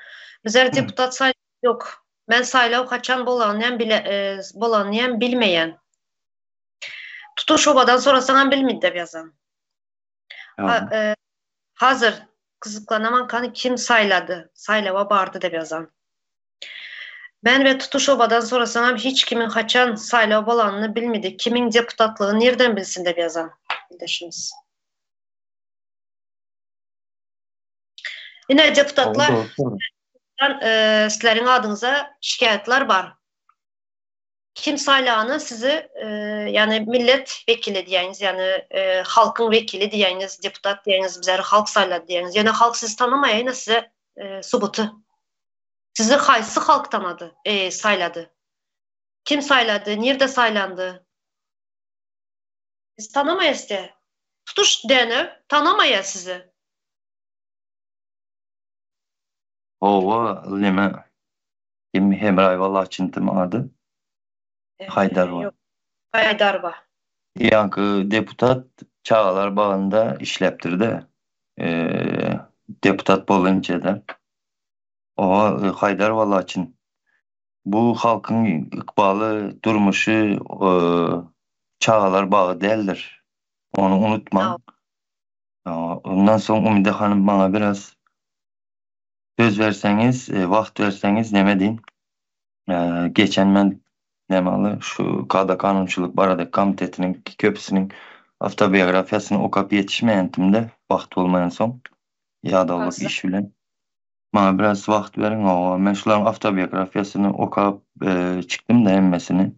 bizler deputat say yok. Ben saylav kaçan bolanlayan bilmeyen. Tutuş obadan sonra sana bilmedi de yazan. Hazır kızıklanaman kanı kim sayladı? Saylava bardı da yazan. Ben ve tutuş obadan sonra sana hiç kimin kaçan saylav bolanını bilmedi. Kimin deputatlığı nereden bilsin de yazan. İldeşimiz. Yine deputatlar sizlerin adınıza şikayetler var. Kim saylağını sizi yani millet vekili diyeniz yani halkın vekili diyeniz deputat diyeniz bizleri halk sayladı diyeniz yani halk sizi tanımayayına size subutu. Sizi haysi halk tanıdı, sayladı. Kim sayladı, nerede saylandı? Biz tanımayız diye. Tutuş denev tanımayız sizi. Ova leme kim hemray vallahi çintim adı. Haydar var. Haydar var. Yankı deputat Çağlar bağında işleptirdi. Deputat bolunca da. O Haydar vallahi için. Bu halkın ikbalı durmuşu Çağlar bağı değildir. Onu unutma. Ondan sonra Umide Hanım bana biraz söz verseniz, vaxt verseniz neme deyin. Geçen ben nemalı şu Kada Kanunçuluk Barada Komitetinin köpüsünün avtobiyografiyasını okuyup yetişmeyendim de vaxt olmayan son. Yadalık iş bilen. Bana biraz vaxt verin. Ben şuların avtobiyografiyasını okuyup çıktım da emmesini.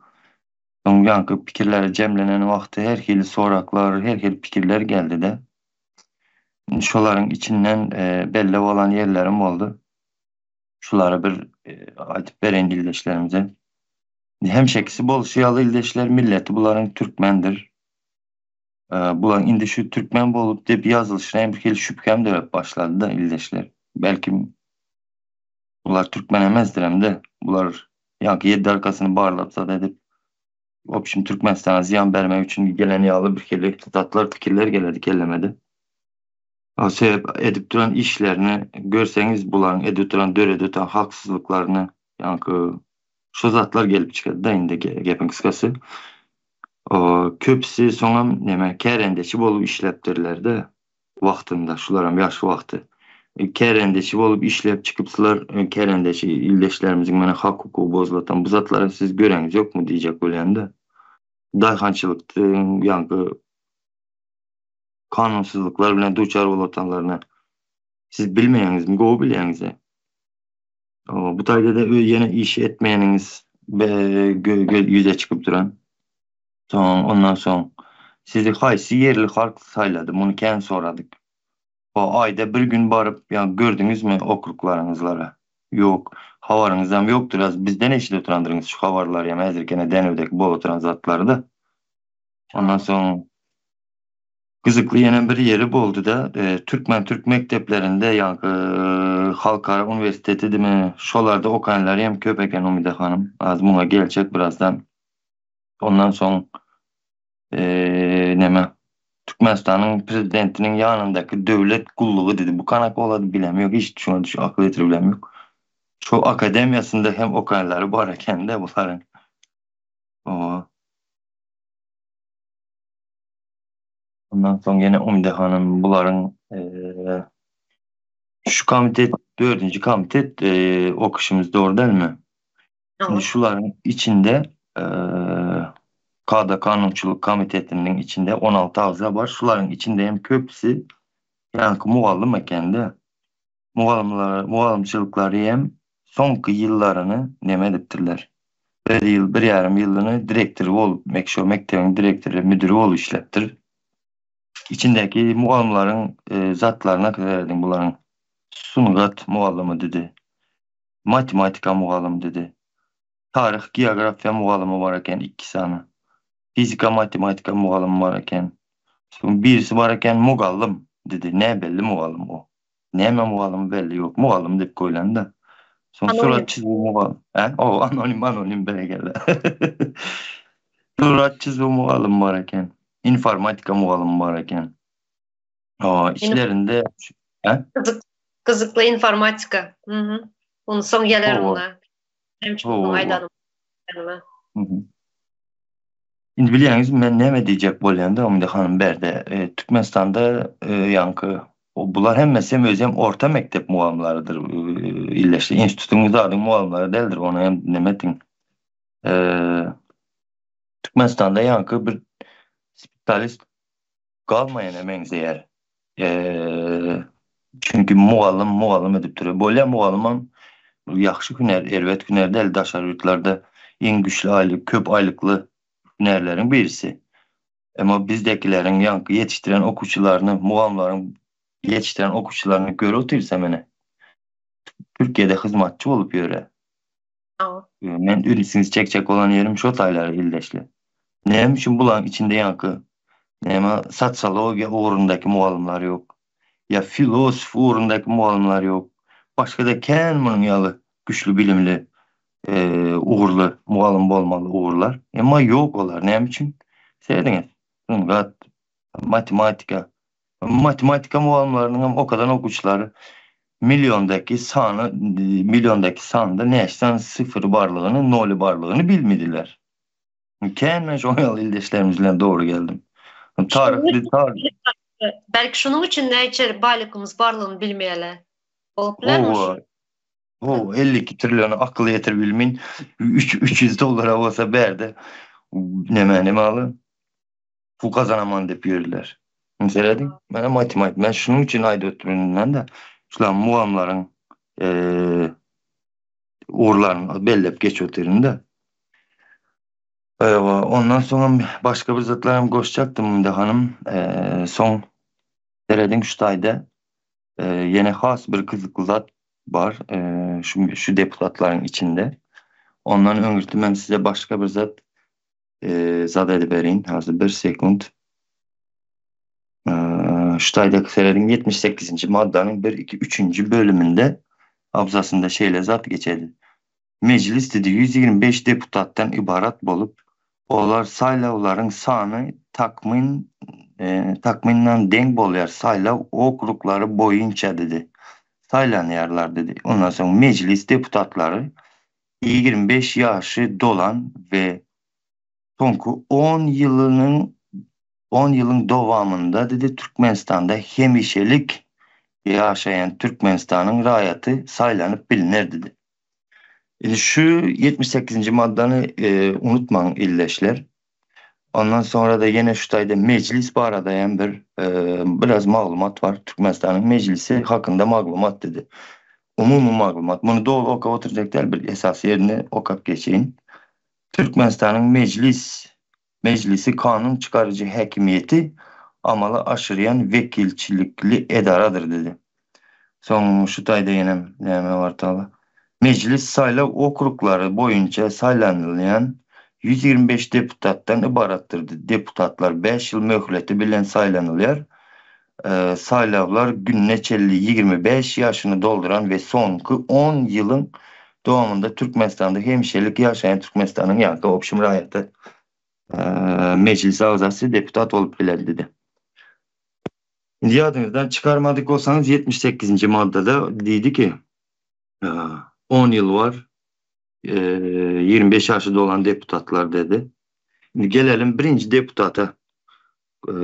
Son yankı fikirleri cemlenen vakti her hili soraklar, her hili fikirler geldi de. Şuların içinden belli olan yerlerim oldu. Şuları bir aytıp veren ildeşlerimize. Hemşekisi bol şiyalı ildeşler milleti bunların Türkmendir. Bulan indi şu Türkmen bolup dep yazılışına hem bir şüphem de başladı da ildeşler. Belki bunlar Türkmen emezdir hem de bunlar yankı yedi arkasını bağırlapsa da edip opşim Türkmenistan'a ziyan vermek için gelen yağlı bir kere tatlar fikirler geledi kellemedi. O sebep edip duran işlerini görseniz bulan edip duran döre haksızlıklarını yankı şu zatlar gelip çıkardı da indi gepin kıskası. O köpsi sonra neme kerendeşi bolup işleptirler de vaktında şularam yaş vakti. Kerendeşi bolup işlep çıkıpsılar kerendeşi ildeşlerimizin bana hak hukuku bozulatan bu zatları siz göreniz yok mu diyecek ölen de. Dayhançılıktı yankı kanunsuzluklar bilen duçar olatanlarına siz bilmeyeniz mi? Go bileyenize. Bu tayda da yine iş etmeyeniniz yüze çıkıp duran. Ondan sonra sizi haysi yerli halk sayladı. Bunu kendi soradık. O ayda bir gün barıp yani gördünüz mü okruklarınızlara? Yok. Havarınızdan yoktur. Az bizden eşit oturandırınız şu havarlar ya mezirkene denevdeki bol oturan zatları da. Ondan sonra Kızıklı yenen bir yeri boldu da Türkmen Türk mekteplerinde yankı Halkara Üniversiteti değil mi? Şolarda okanlar hem köpeken Umide Hanım. Az buna gelecek birazdan. Ondan sonra neme Türkmenistan'ın prezidentinin yanındaki devlet kulluğu dedi. Bu kanak oladı bilemiyor. Hiç şuna düşün akıl etiri bilemiyor. Şu akademiyasında hem okanları barken de bunların. Ondan sonra yine Umide Hanım bunların şu komite 4. komite okuşumuz doğru değil mi? Şimdi şuların içinde Kada Kanunçuluk Komitetinin içinde 16 ağza var. Şuların içinde hem köpsi yani muallim ekende muallimçılıkları hem sonki yıllarını neme ediptirler. Bir yıl, bir yarım yılını direktörü olup mektebin direktörü, müdürü olup işlettir. İçindeki muallimlerin zatlarına kadar edin bunların Sungat muallimi dedi. Matematika muğalım dedi. Tarih, geografiya muğalımı var eken 2 sany. Fizika, matematika muğalımı var eken. Sonra birisi var eken muğallım dedi. Ne belli muğallım o. Neme muğallım belli yok. Muğallım dep koylan da. Sonra Anonim. surat çizimi muğallım. O anonim belgeler. Surat çizimi muğallım var eken. İnformatika muğallım var eken. Benim İşlerinde he? kızıklı informatika. Hı hı. Onu son gelir O ona. Hem çok o. aydanım. Yanıma. Hı hı. Şimdi biliyorsunuz ben neme diyecek bolýanda Umide hanım berde Türkmenistan'da yankı bular hem özem orta mektep muallimleridir. İlleşti. Enstitütüňizde adyň muallimleri deldir. Onu hem nemetin. E, Türkmenistan'da yankı bir spesialist galmayan emeňiz eger. Çünkü muallim edip durýar. Bolýan muallimam ýaxşy hüner, erwet hünerde el daşar ýurtlarda en güçlü aylık, köp aylıklı hünerlerin birisi. Ama bizdekilerin yankı yetiştiren okuçularını, muğamların yetiştiren okuçularını göre otursa mene. Türkiye'de hizmetçi olup yöre. Aa. Men ünisiňiz çekçek olan yerim şo taýlary illeşli. Näme üçin bulan içinde yankı? Näme sosiologiya uğrundaky muğallimler yok. Ya filosof uğrundaky muğallimler yok. Başka da kän munyň ýaly güçlü bilimli, uğurlu muğallim bolmaly uğurlar. Ama yok olar. Näme üçin? Seýdiňiz. Gat matematika muallimlerinin o kadar okuçları milyondaki sanda neşten sıfır barlığını, nolu barlığını bilmediler. Kän şu ýaly ildeşlerimiz bilen doğru geldim. Tarih Belki şunun için näçe baýlykymyz barlygyny bilmeýärler. Bolup bilenmi şu? 52 trilyon akıl yetir bilmin 300 dolara olsa berde neme alı pul kazanaman dep ýörler. Meseledim. Mene matematik. Ben şunun için ayda ötüründen de şulan muamların uğurlarını bellep geç ötüründe. Ondan sonra başka bir zatlarım koşacaktım da hanım. Son deredin şu ayda yine has bir kızıklı zat var. Şu deputatların içinde. Ondan öngürtüm ben size başka bir zat zat edibereyim. Hazır bir sekund. Ştaydaki senenin 78. maddanın 1, 2, 3. bölümünde abzasında şeyle zat geçedi. Meclis dedi 125 deputattan ibarat bolup olar saylavların sany takminle denk bolýar saylav okrugları boyunca dedi. Saylanýarlar dedi. Ondan sonra meclis deputatları 25 ýaşy dolan ve sonku 10 yılın dowamında dedi Türkmenistan'da hemişelik yaşayan Türkmenistan'ın raýaty saylanyp bilinir dedi. Şu 78. maddanı unutmaň illeşler. Ondan sonra da yine şu taýda meclis barada hem biraz maglumat var. Türkmenistan'ın meclisi hakkında maglumat dedi. Umumy maglumat. Bunu dolu okap oturacaklar bir esas yerine okap geçeyin. Türkmenistan'ın meclisi kanun çıkarıcı hakimiyeti amalı aşırayan vekilçilikli edaradır dedi. Son şu taýda yine näme var taýla. Meclis saylaw okrugları boyunca saylanýan 125 deputattan ibarattır dedi. Deputatlar 5 yıl möhleti bilen saylanýar. Saylawlar günneçelli 25 yaşını dolduran ve sonki 10 yılın dowamında Türkmenistan'da hemşelik yaşayan Türkmenistan'ın ýa-da opşum raýaty meclis agzasy deputat olup bilen dedi. Şimdi yadınızdan çıkarmadık olsanız 78. maddada deydi ki 10 yıl var 25 yaşında olan deputatlar dedi. Şimdi gelelim birinci deputata.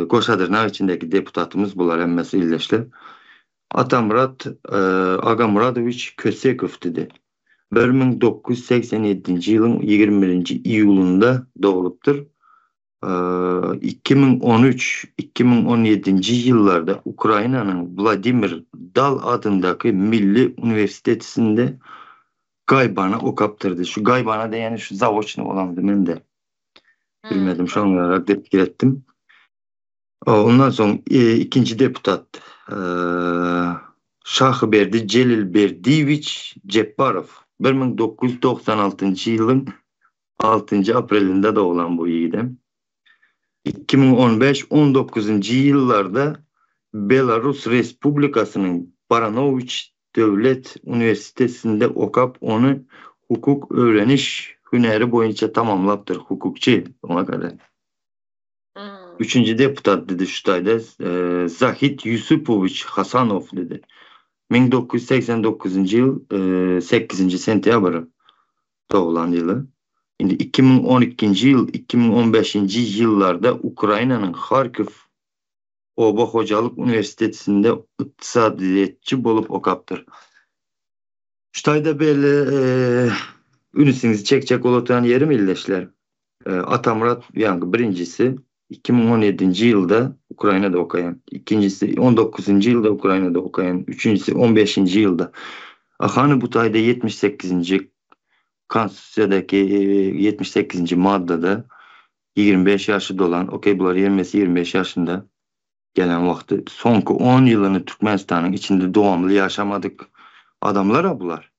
Koşadırnar içindeki deputatımız bunlar emmesi illeşti. Atamurat Agamuradoviç Kösekov dedi. 1987 yılın 21. iyulunda doğuluptur. 2013-2017 yıllarda Ukrayna'nın Vladimir Dal adındaki Milli Üniversitesi'nde gaybana okaptırdı. Şu gaybana da yani şu zavoçnu olan ben de bilmedim şu an olarak tepki ettim. Ondan sonra ikinci deputat Şahberdi Celil Berdiyeviç Cepparov 1996 yılın 6. April'inde doğulan bu yiğidim. 2015-19 yıllarda Belarus Respublikası'nın Baranoviç Devlet Üniversitesi'nde okap onu hukuk öğreniş hüneri boyunca tamamlaptır. Hukukçu ona kadar. Üçüncü deputat dedi şu tayda Zahid Yusupoviç Hasanov dedi. 1989 yıl 8. sentyabr doğulan yılı. Şimdi 2012 yıl 2015 yıllarda Ukrayna'nın Kharkiv Oba Hocalık Üniversitesi'nde iktisadiyetçi bolup okaptır. Şutayda böyle ünüsünüzü çekecek olatan yerim illeşler. Atamurat yani birincisi 2017 yılda Ukrayna'da okuyan, ikincisi 19. yılda Ukrayna'da okuyan, üçüncüsü 15. yılda. Ahanı bu tayda 78. Konstitusiyadaki 78. maddede 25 yaşı dolan, okey bunlar 25 yaşında gelen vakti sonku 10 yılını Türkmenistan'ın içinde doğamlı yaşamadık adamlar bunlar.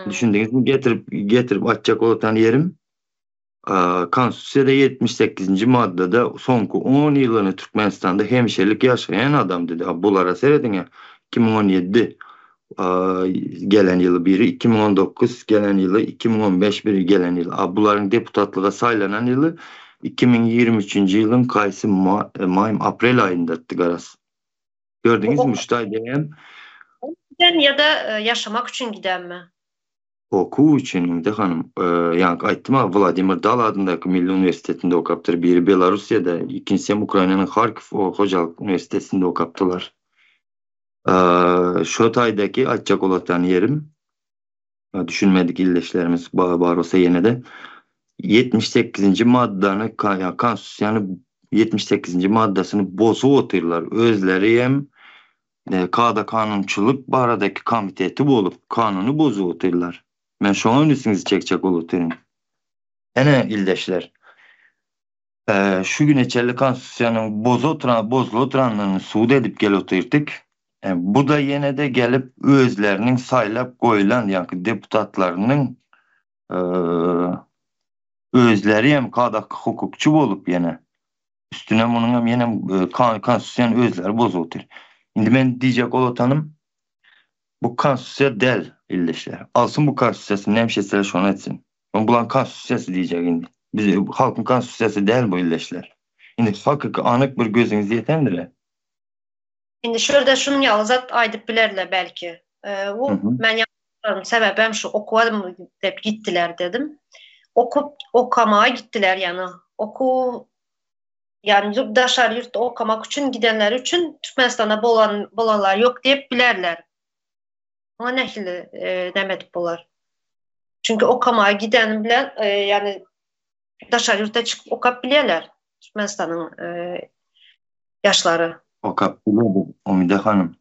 Düşündünüz mü? Getirip açacak olan yerim Konstitusiyada 78. maddede sonku 10 yılını Türkmenistan'da hemşerilik yaşayan adam dedi. Bunlara seyredin ya 2017 gelen yılı biri, 2019 gelen yılı, 2015 biri gelen yılı. Bunların deputatlığa saylanan yılı 2023 yılın kayısı April ayında tıgaras. Gördünüz mü? Şutaydım. Ya da yaşamak için giden mi? Oku için de hanım. Yani aytım ha Vladimir Dal adındaki Milli Üniversitesi'nde okaptır. Biri Belarusya'da, ikincisi Ukrayna'nın Kharkiv Hocalık Üniversitesi'nde okaptılar. Şu taydaki açacak olatan yerim düşünmedik illeşlerimiz bağır olsa yine de 78. maddanı yani Konstitusyanın 78. maddasını bozu oturlar. Özleri hem Kağda kanunçuluk baradaki komiteti bolup kanunu bozu oturlar. Ben şu an üstünüzü çekecek oluturum. Ene ildeşler. Şu gün içerli Konstitusyanın bozulu oturanlarını suud edip gel oturttuk. Bu da yine de gelip özlerinin saylap koyulan yani deputatlarının özleri hem kadak hukukçu olup yine üstüne bunun hem yine konstitusyon özleri bozutur. Şimdi ben diyecek olatanım bu konstitusyon del ildeşler. Alsın bu konstitusyon hemşesler şunu etsin. Ben bulan konstitusyon diyecek şimdi. Biz halkın konstitusyon değil bu ildeşler. Şimdi hakiki anık bir gözünüz yetendir. Şimdi şurada şunu yalnızat aydıp bilerler belki. Ben yaptığım sebebim şu okumadım deyip gittiler dedim. Okumaya gittiler yani. Yani yurttaşlar yurtta okumak için gidenler için Türkmenistan'da bolanlar yok deyip bilerler. Ona ne şekilde demedik bolar. Çünkü okumaya giden bilen yani yurttaşlar yurtta çıkıp okuyup bilirler. Türkmenistan'ın yaşları. Okap biledi Umide Hanım.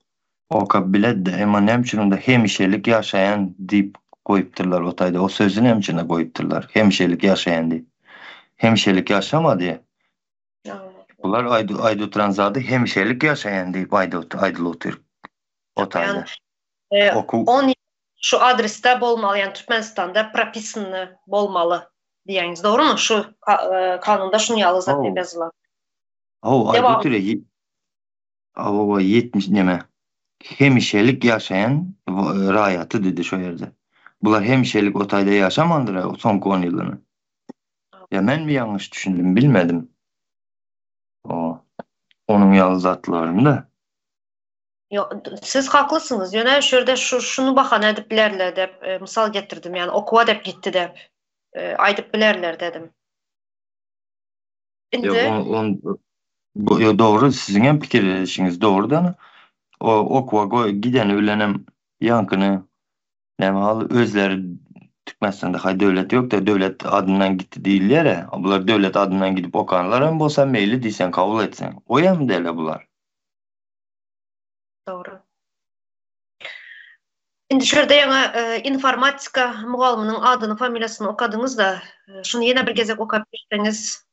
Okap biledi de ama nemçinin de hemşirelik yaşayan deyip koyuptırlar o tayda. O sözün nemçine koyuptırlar. Hemşirelik yaşayan deyip. Hemşirelik yaşama diye. Bunlar aydı transadı hemşirelik yaşayan deyip aydı otur. O tayda. Yani, 10 yıl şu adreste olmalı yani Türkmenistan'da propisini olmalı diyeniz doğru mu? Şu kanunda şunu yalnızat deyip yazılan. Aydı otur ya 70 neme. Hemşirelik yaşayan rayatı dedi şu yerde. Bunlar hemşirelik otayda yaşamandır son 10 yılını. Ya ben mi yanlış düşündüm bilmedim. Onun yalnızatlarını da. Yok, siz haklısınız. Yani şurada şunu bahane edip bilerler de misal getirdim yani okuva deyip gitti de aydıp bilerler dedim. Doğru sizin hem fikirleşiniz doğru da o okuva giden öğlenem yankını nemalı özleri Türkmenistan'da devlet yok da devlet adından gitti değiller ya. Bunlar devlet adından gidip okanlar hem bolsa meyli deysen kabul etsen. O ya mı derler bunlar? Doğru. Şimdi şurada yana informatika muğalımının adını, familyasını okudunuz da şunu yine bir gezek okuyabilirseniz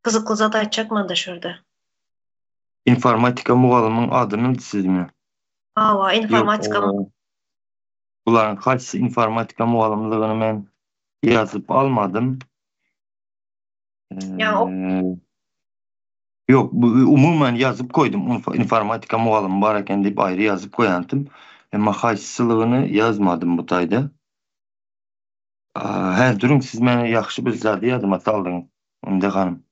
kızıklı zat açacak mı da şurada? İnformatika muğalımının adını siz mi? Informatika Buların qaysı informatika muğalımlığını ben yazıp almadım. Yani o Yok, bu umumen yazıp koydum. İnformatika muğalımı bareken deyip ayrı yazıp koyantım. Ama qaysılığını yazmadım bu tayda. Hə, durun, siz mənə yaxşı bir zədə yadıma saldınız. Ümdə xanım.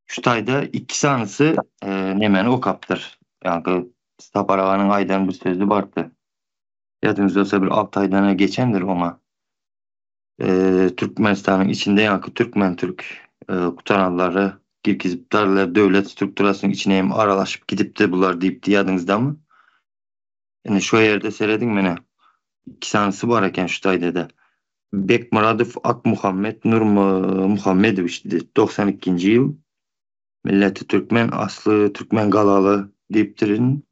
Şu tayda iki sanısı neməni o kaptır. Yani Staparağanın aydan bir sözü vardı. Yadınızda olsa bir 6 aydana geçendir ona. Türkmenistan'ın içinde yankı Türkmen Türk kutanalları girkiziptarlar devlet strukturasının içine hem aralaşıp gidip de bunlar deyip de yadınızda mı? Yani şu yerde seyredin beni. İki sanısı var iken şu tayda da. Bekmuradov Ak Muhammed Nur Muhammedovich 92. yıl. Milleti Türkmen, aslı Türkmen Galalı deyiptirin.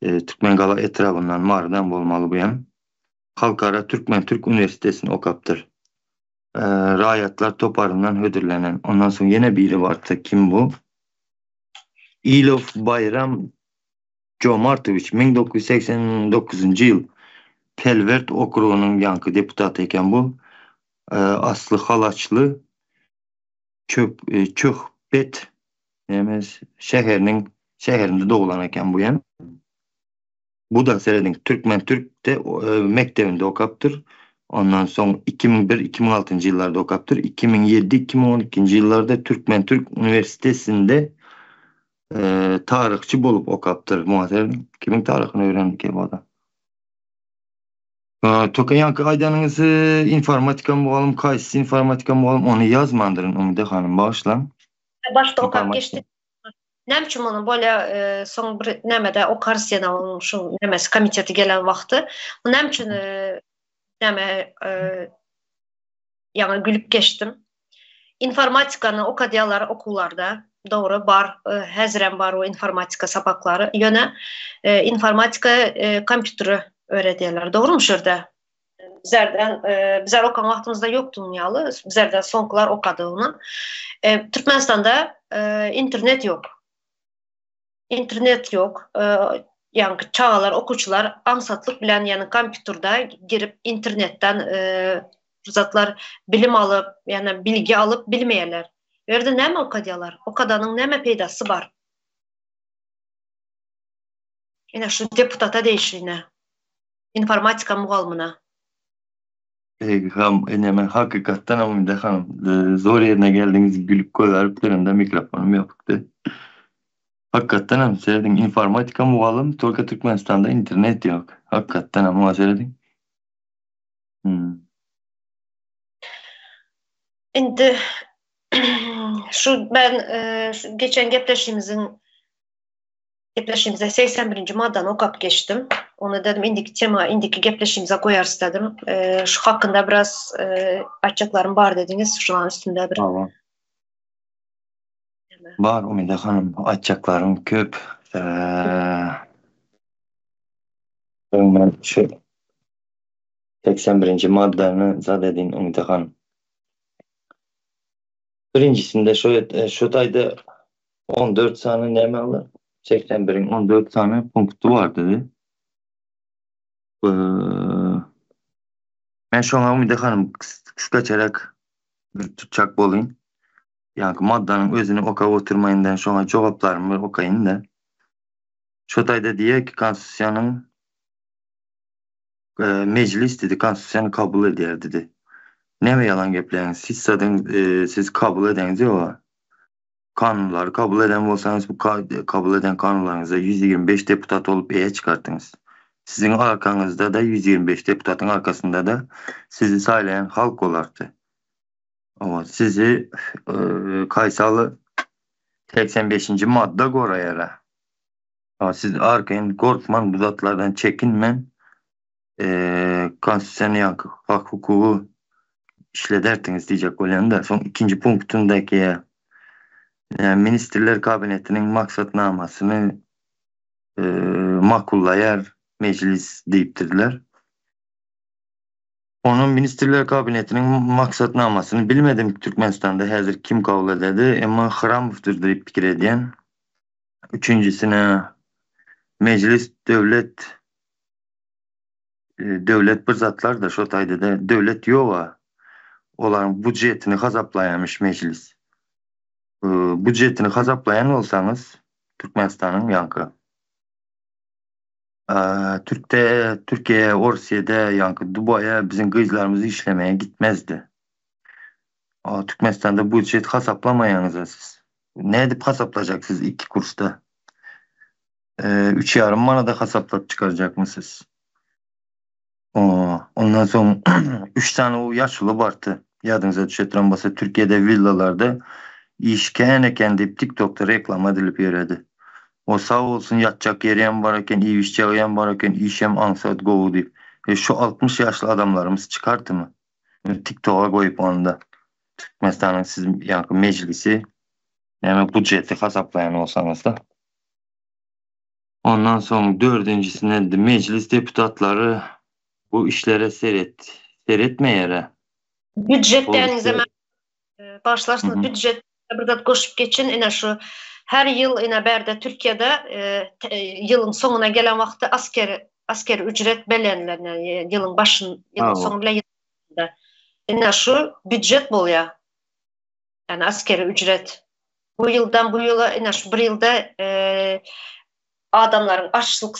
Türkmen Gala etrafından mağaradan olmalı bu yan. Halkara Türkmen Türk Üniversitesi'ni okaptır. Rayatlar toparından ödüllenen. Ondan sonra yine biri vardı. Kim bu? İlov Bayram Comartovich 1989. yıl Telvert okruğunun yankı deputatı iken bu. Aslı Halaçlı Çöhbet şehrinde doğulan iken bu yan. Bu da seyredin Türkmen Türk'te mektebinde okaptır. Ondan sonra 2001-2006. yıllarda okaptır. 2007-2012. yıllarda Türkmen Türk Üniversitesi'nde tarihçi bolup okaptır. Muhtemelen kimin tarihini öğrendik ya bu adam. Toka yankı aydanınızı informatika muğalım, kayısı informatika muğalım onu yazmandırın Ümide Hanım, bağışlan. başta okap geçti. Nämçe onu böyle son bir nemede okar senalın şu nemesi komiteti gelen vakti. Nämçe neme yani gülüp geçtim. İnformatikanı okadiyalar okullarda doğru bar, həzrən var o informatika sabakları. Yöne informatika kompütürü öğrediyorlar. Doğru mu şurada? Bizler okan vaxtımızda yoktu dünyalı. Bizlerden sonkular okadı onu. Türkmenistan'da internet yok. İnternet yok. Yani çağlar, okuçular ansatlık bilen yani kompütürde girip internetten fırsatlar bilim alıp yani bilgi alıp bilmeyeler. Öyle ne mi okadiyalar? Okadanın ne mi peydası var? Yine şu deputata değişiğine. İnformatika muğalmına. Hemen hakikaten ama de hanım zor yerine geldiğiniz gülüp koyarıp da mikrofonum yoktu. Hakikaten ama söyledin informatika muğalım Tolga Türkmenistan'da internet yok. Hakikaten ama söyledin. Şimdi şu ben şu geçen gepleşimize 81. maddan okap geçtim. Onu dedim indiki gepleşimize koyarız dedim. Şu hakkında biraz açacaklarım var dediniz. Şu an üstünde bir. Tamam. Var Ümide Hanım, açacaklarım köp. Ben şu 81. maddanı zadedin Ümide Hanım. Birincisinde şu tayda 14 tane nemalı 81'in 14 tane punktu var dedi. Ben şu an Ümide Hanım kıskaçarak bir tutacak olayım. Yani maddanın özünü oka oturmayından sonra cevaplarımı okuyayım da. Şu tayda diye ki konstitusyanın meclis dedi konstitusyanı kabul eder dedi. Ne mi yalan gepleriniz? Siz kabul edeniz yok. Kanunları kabul eden olsanız bu kabul eden kanunlarınıza 125 deputat olup çıkarttınız. Sizin arkanızda da 125 deputatın arkasında da sizi saylayan halk olardı. Ama sizi Kaysalı 85. madde korayara. Ama siz arkayın korkman, bu zatlardan çekinmen, konstitusyon yankı, hak hukuku işledertiniz diyecek olan da son ikinci punktundaki yani Ministrler Kabineti'nin maksatnamasını makullayar meclis deyiptirdiler. Onun Ministrler Kabineti'nin maksatnamasını bilmedim Türkmenistan'da hazır kim kabul edildi ama Hramov'dur deyip fikir ediyen. Üçüncüsüne Meclis Devlet devlet bir zatlar da şu tayda da devlet yok ha. Onların budjetini hasaplayamış meclis. Budjetini hasaplayan olsanız Türkmenistan'ın yankı. Türkiye, Rusya'da yankı Dubai'ye bizim kızlarımızı işlemeye gitmezdi. Türkmenistan'da budjet hasaplamayanız siz. Ne edip hasaplayacaksınız iki kursta? 3,5 manada hesaplayıp çıkaracak mısınız? Ondan sonra 3 tane o yaşlı vardı. Yadınıza düşetiren basa Türkiye'de villalarda işken deyip TikTok'ta reklam edilip yeredi. O sağ olsun yatacak yeri varken, iyi işçi varken, işem ansat go deyip. Şu 60 yaşlı adamlarımız çıkarttı mı? TikTok'a koyup onda. Mesela siz yani meclisi yani budjeti hesaplayan olsanız da. Ondan sonra dördüncüsünde de meclis deputatları bu işlere seyretmeyere. Büdjetlerinize başlarsınız. Hı hı. Büdjet burada koşup geçin. Yine şu her yıl yine berde Türkiye'de yılın sonuna gelen vakti askeri ücret belirlenir. Yılın sonu bile yılında. Yine şu büdjet bol ya. Yani askeri ücret. Bu yıldan bu yıla yine şu bir yılda adamların açlık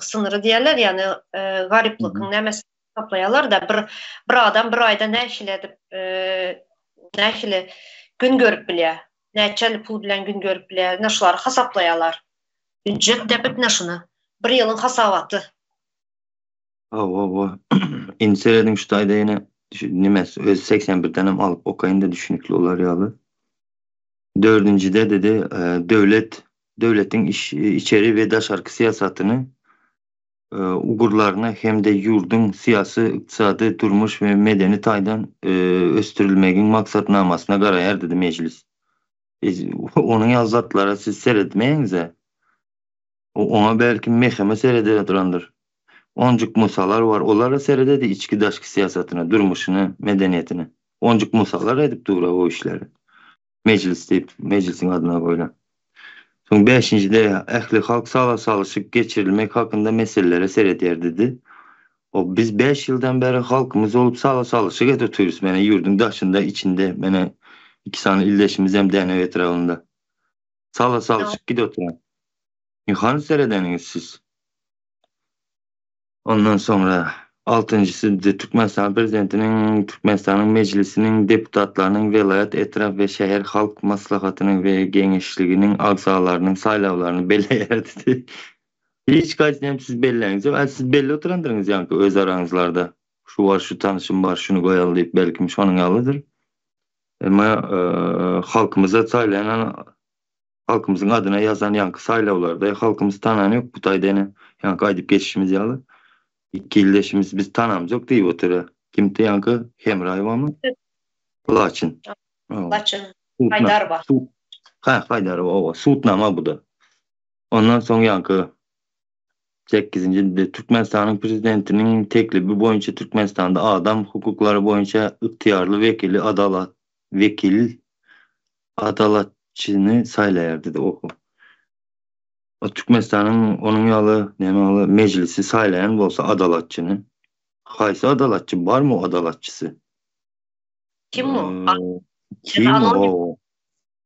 sınırı diyorlar yani gariplikın nemesi toplayalar da bir adam bir ayda ne işledip ne işle gün görüp bile neçeli pul bilen gün görüp bile ne şuları hesaplayalar. Ücret debit ne şunu? Bir yılın hesabatı. İnseledim şu tayda yine nimes öz 81 tanem alıp okayın da düşünüklü olar yalı. Dördüncüde dedi devletin içeri ve dışarı siyasatını Ugurlarına hem de yurdun siyasi, iktisadi, durmuş ve medeni taydan östürülmekin maksatnamasına qarayar dedi meclis. Onun yazatlara siz seyretmeyinize. Ona belki mehkeme seyredirandır. Oncuk musalar var. Onlara seyrededi içki daşkı siyasatına, durmuşunu, medeniyetini. Oncuk musalar edip dura o işleri. Meclis deyip, meclisin adına böyle. Son 5-de ehli halk salışıp geçirilmek hakkında meselelere seyrediyor dedi. Biz 5 yıldan beri halkımız olup salışık et oturuyoruz. Bana yurdun daşında, içinde, bana 2 tane ildeşimiz hem denev etrafında. Salışık gid oturan. Yukarı seyredeniz siz. Ondan sonra 6.'sı de Türkmenistan prezidentinin, Türkmenistan'ın meclisinin, deputatlarının, velayet, etraf ve şehir halk maslahatının ve genişliğinin agzalarının saylavlarını belli dedi. Hiç kaçınayım siz belleriniz. Siz belli oturandırınız yani öz aranızlarda. Şu var, şu tanışım var, şunu koyalım deyip belki şunun alıdır. Ama halkımıza saylayan, halkımızın adına yazan yankı saylavlarda halkımız tanan yok. Bu taydeni yankı aydıp geçişimiz yalı. İki ildeşimiz biz tanamız yok değil otura. Kimde yankı Hemrayva mı? Laçın. Laçın. Haydarova. Haydarova. Sultnama bu da. Ondan sonra yankı 8. Türkmenistan'ın prezidentinin teklifi boyunca Türkmenistan'da adam hukukları boyunca ihtiyarlı vekil adalatçını saylayar dedi oku. O Türkmenistan'ın onun yalı meclisi saylayan olsa adalatçını. Haysa adalatçı var mı o adalatçısı? Kim o? Kim o?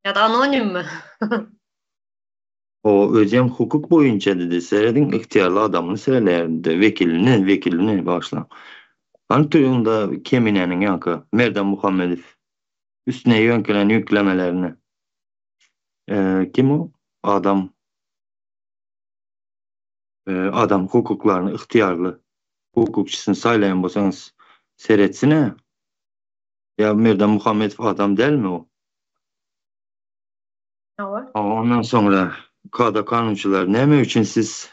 Ya da anonim mi? O özem hukuk boyunca dedi seyredin ihtiyarlı adamını söylerdi. Vekilini başla. Antiyonda Kemine'nin yankı Merdan Muhammedov üstüne yüklemelerini. Kim o? Adam hukuklarını ihtiyarlı hukukçısını saylayan bolsanız seyretsine. Ya Merdan Muhammedov adam değil mi o? Ondan sonra kanuncular neme için siz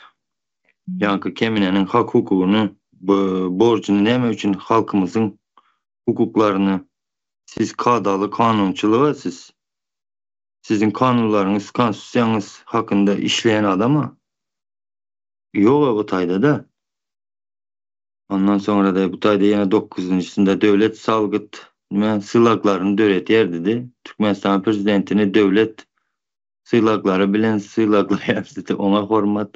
yankı Kemine'nin hak hukukunu borcunu neme için halkımızın hukuklarını siz kadalı kanunçuluğa sizin kanunlarınız konstitusyanız hakkında işleyen adama yok o tayda da. Ondan sonra da bu tayda yine 9.'sında devlet salgıt sılaklarını döret dedi. Türkmenistan prezidentini devlet sılakları bilen sılaklayar dedi. Ona hormat.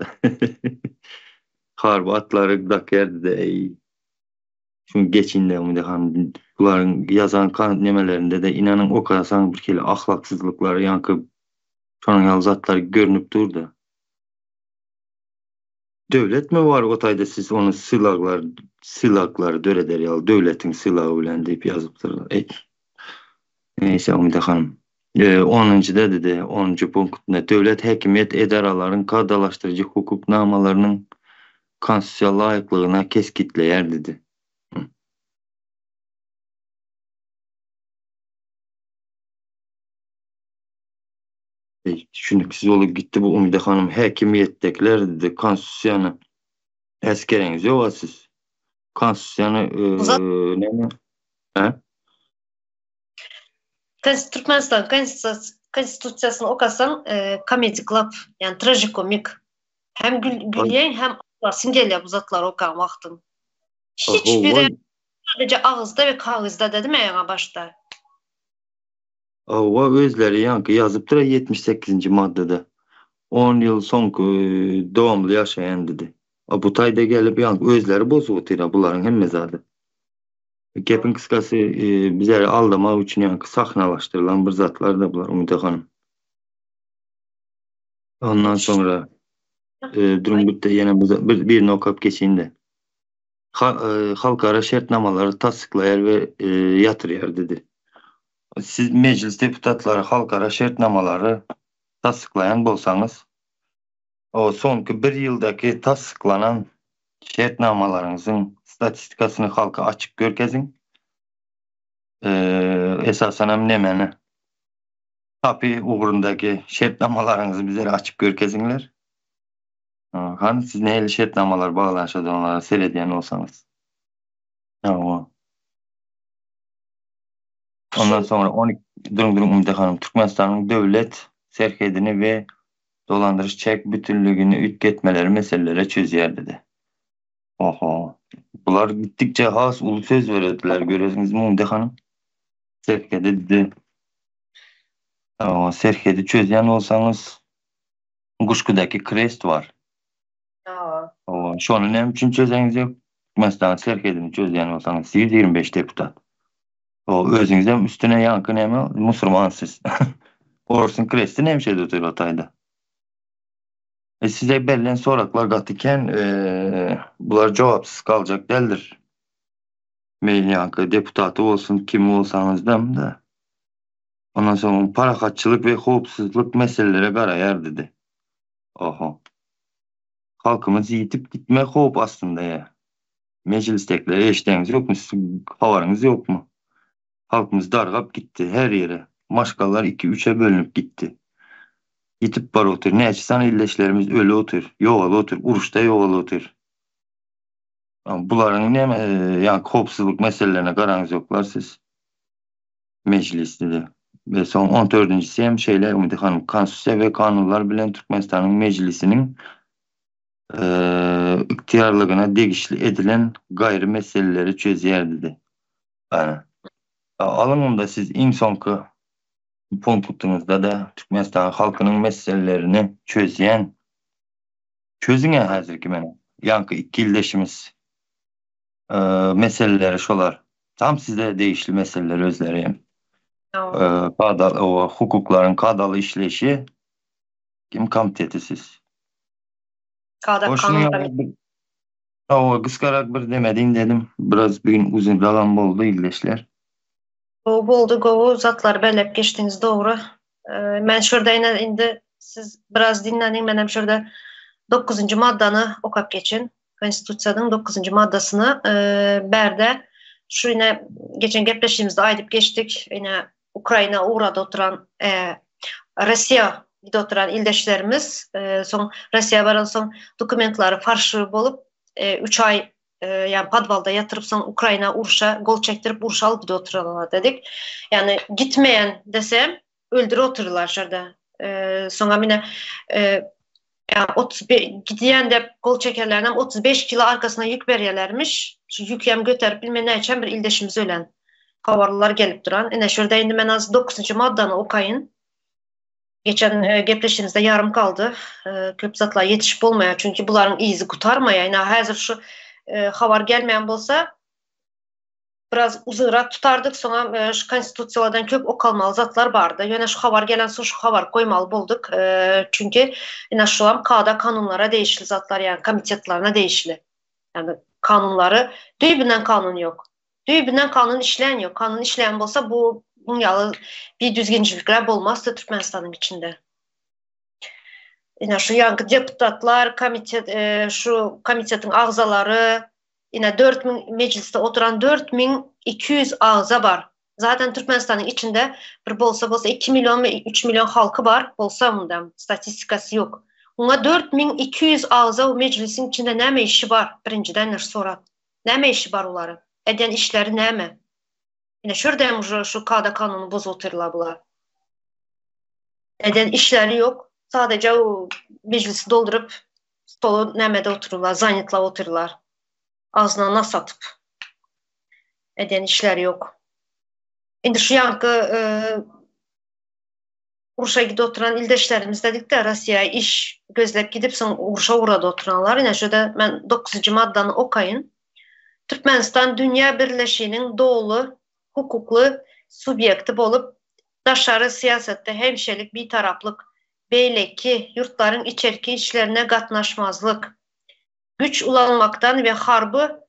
Harbi atları gıdak yerdi de şunu geçin de Ümide Hanım. Bunların yazan nemelerinde de inanın o kadar sana bir kere ahlaksızlıkları yankı sonra yalzatları görünüp durdu. Devlet mi var otayda siz onu silahları döreder ya devletin silahı bilen deyip yazıptırlar. Neyse Ümide Hanım. 10. da dedi 10. punktunda devlet hakimiyet idarelerin kadalaştırıcı hukuknamalarının konstitusyon layıklığına keskitleyer dedi. Şimdi siz olup gitti bu Ümide Hanım hakimiyettekiler dedi konstitusiyonu eskereniz yok siz. Konstitusiyonu ne mi? He? Türkmenistan konstitusyasını okasan Comedy Club yani trajikomik. Hem gülyen hem ağlasın geliyor bu zatlar okan vaktin. Hiçbiri sadece ağızda ve kağızda dedim ya başta. Ava özleri yankı yazıptır 78. maddede. 10 yıl son devamlı yaşayan dedi. Bu tayda gelip yankı özleri bozultuyla bunların hem mezadı. Gepin kıskası bizleri aldamak için yankı sahnalaştırılan bir zatlar da bunlar Ümide Hanım. Ondan sonra durum bitti yine bir nokap geçeyinde. Halkara şartnamaları tasdiklayar ve yatırıyor dedi. Siz meclis deputatları halkara şartnamaları tasdiklayan bolsanız o sonki bir yıldaki tasdiklanan şartnamalarınızın statistikasını halka açık görkezin. Esasen hem nemeni tabi uğrundaki şartnamalarınızı bize açık görkezinler. Hani siz neyle şartnamalar bağlanışadı onlara seyrediyen olsanız. Tamam. Ondan sonra 12 durum Ümide Hanım Türkmenistan'ın devlet serkedini ve dolandırış çek bütünlüğünü ütketmeleri meselelere çözüyor dedi. Oho. Bunlar gittikçe has ulu söz verdiler. Görüyorsunuz mu Ümide Hanım? Serkedi dedi. O serkedi çözeyen olsanız Kuşku'daki krest var. O, şunu ne için çözeniz yok? Mesela serkedini çözeyen olsanız 125 deputat. O özünüzde üstüne yankı ne mi? Müslümansız. Orsun kresti ne bir şey tutuyor Hatay'da. Size belirlen soraklar katıken bunlar cevapsız kalacak değildir. Mail yankı deputatı olsun kim olsanız da. Ondan sonra parakatçılık ve hukuksuzluk meselelere karayar dedi. Oho. Halkımız yitip gitme hop aslında ya. Meclistekileri eşdeğiniz yok mu? Havarınız yok mu? Halkımız dargap gitti her yere. Maşgallar 2-3'e bölünüp gitti. Yitip var otur. Ne açısan illeşlerimiz ölü otur. Yoğalı otur. Uruşta yoğalı otur. Bunların ne yani hukuksuzluk meselelerine karanız yoklar siz. Mecliste de. Ve son 14. hem şeyler Ümide Hanım Konstitusya ve kanunlar bilen Türkmenistan'ın meclisinin ihtiyarlığına degişli edilen gayrı meseleleri çözüyor dedi. Yani alınımda siz en sonki punktunuzda da Türkmenistan halkının meselelerini çözün ya hazır ki bana. Yankı iki ildeşimiz meseleleri şolar. Tam size değişli meseleler özleriyim. O hukukların kadalı işleyişi kim komiteti siz? O kıskarak bir demediğin dedim. Biraz bugün uzun dalan oldu ildeşler. Oldu zatlar belep geçtiniz doğru. Ben şurada indi siz biraz dinlenin. Ben hem şurada 9. maddanı okap geçin. Konstitusiyanın 9. maddasını berde şu yine geçen gepleştiğimizde aydıp geçtik. Yine Ukrayna uğradı oturan Rusya oturan ildeşlerimiz son Rusya varan son dokumentları farşı bolup 3 ay yani Padval'da yatırıp sonra Ukrayna Urş'a gol çektirip Urş'a alıp da oturalım dedik. Yani gitmeyen desem öldürü otururlar şurada. Sonra yine yani 35 gidiyen de gol çekerlerden 35 kilo arkasına yük verirlermiş. Şu yük hem götürüp bilmem ne için bir ildeşimiz ölen. Kavarlılar gelip duran. Şurada indi ben az 9. maddanı okayın. Geçen gepleşimizde yarım kaldı. Köp zatlar yetişip olmaya. Çünkü bunların izi kurtarmaya. Yani hazır şu haber gelmeyen bolsa biraz uzunrak tutardık. Sonra şu konstitusiyalardan köp okalmalı zatlar vardı. Yani şu haber gelen sonra şu haber koymalı bulduk. Çünkü yine şu an kada kanunlara değişili zatlar yani komitetlerine değişili. Yani kanunları düyübünden kanun yok. Düyübünden kanun işleyen yok. Kanun işleyen bolsa bu dünyalı bir düzgünçülükler olmazdı Türkmenistan'ın içinde. Yine şu yankı deputatlar, şu komitetin ağzaları, yine 4000 mecliste oturan 4200 ağza var. Zaten Türkmenistan'ın içinde bir bolsa 2 milyon ve 3 milyon halkı var. Bolsa bundan statistikası yok. Ona 4200 ağza o meclisin içinde ne işi var? Birinciden sonra. Ne işi var onların? Eden işleri ne? Yine şuradan şu kada kanunu bozulturlar bunlar. Eden işleri yok. Sadece o meclisi doldurup stolu nemede otururlar, zanyıtla otururlar. Ağzına nas atıp. Eden işleri yok. Şimdi şu yankı Uruş'a gidip oturan ildeşlerimiz dedik de Rusya'ya iş gözlep gidip sonra Uruş'a uğradı oturanlar. Yine şöyle ben 9. maddanı okuyun. Türkmenistan Dünya Birleşiği'nin doğulu, hukuklu subyekti olup daşarı siyasette hemşelik bir taraflık beyleki yurtların içerki işlerine katnaşmazlık, güç ulanmaktan ve harbı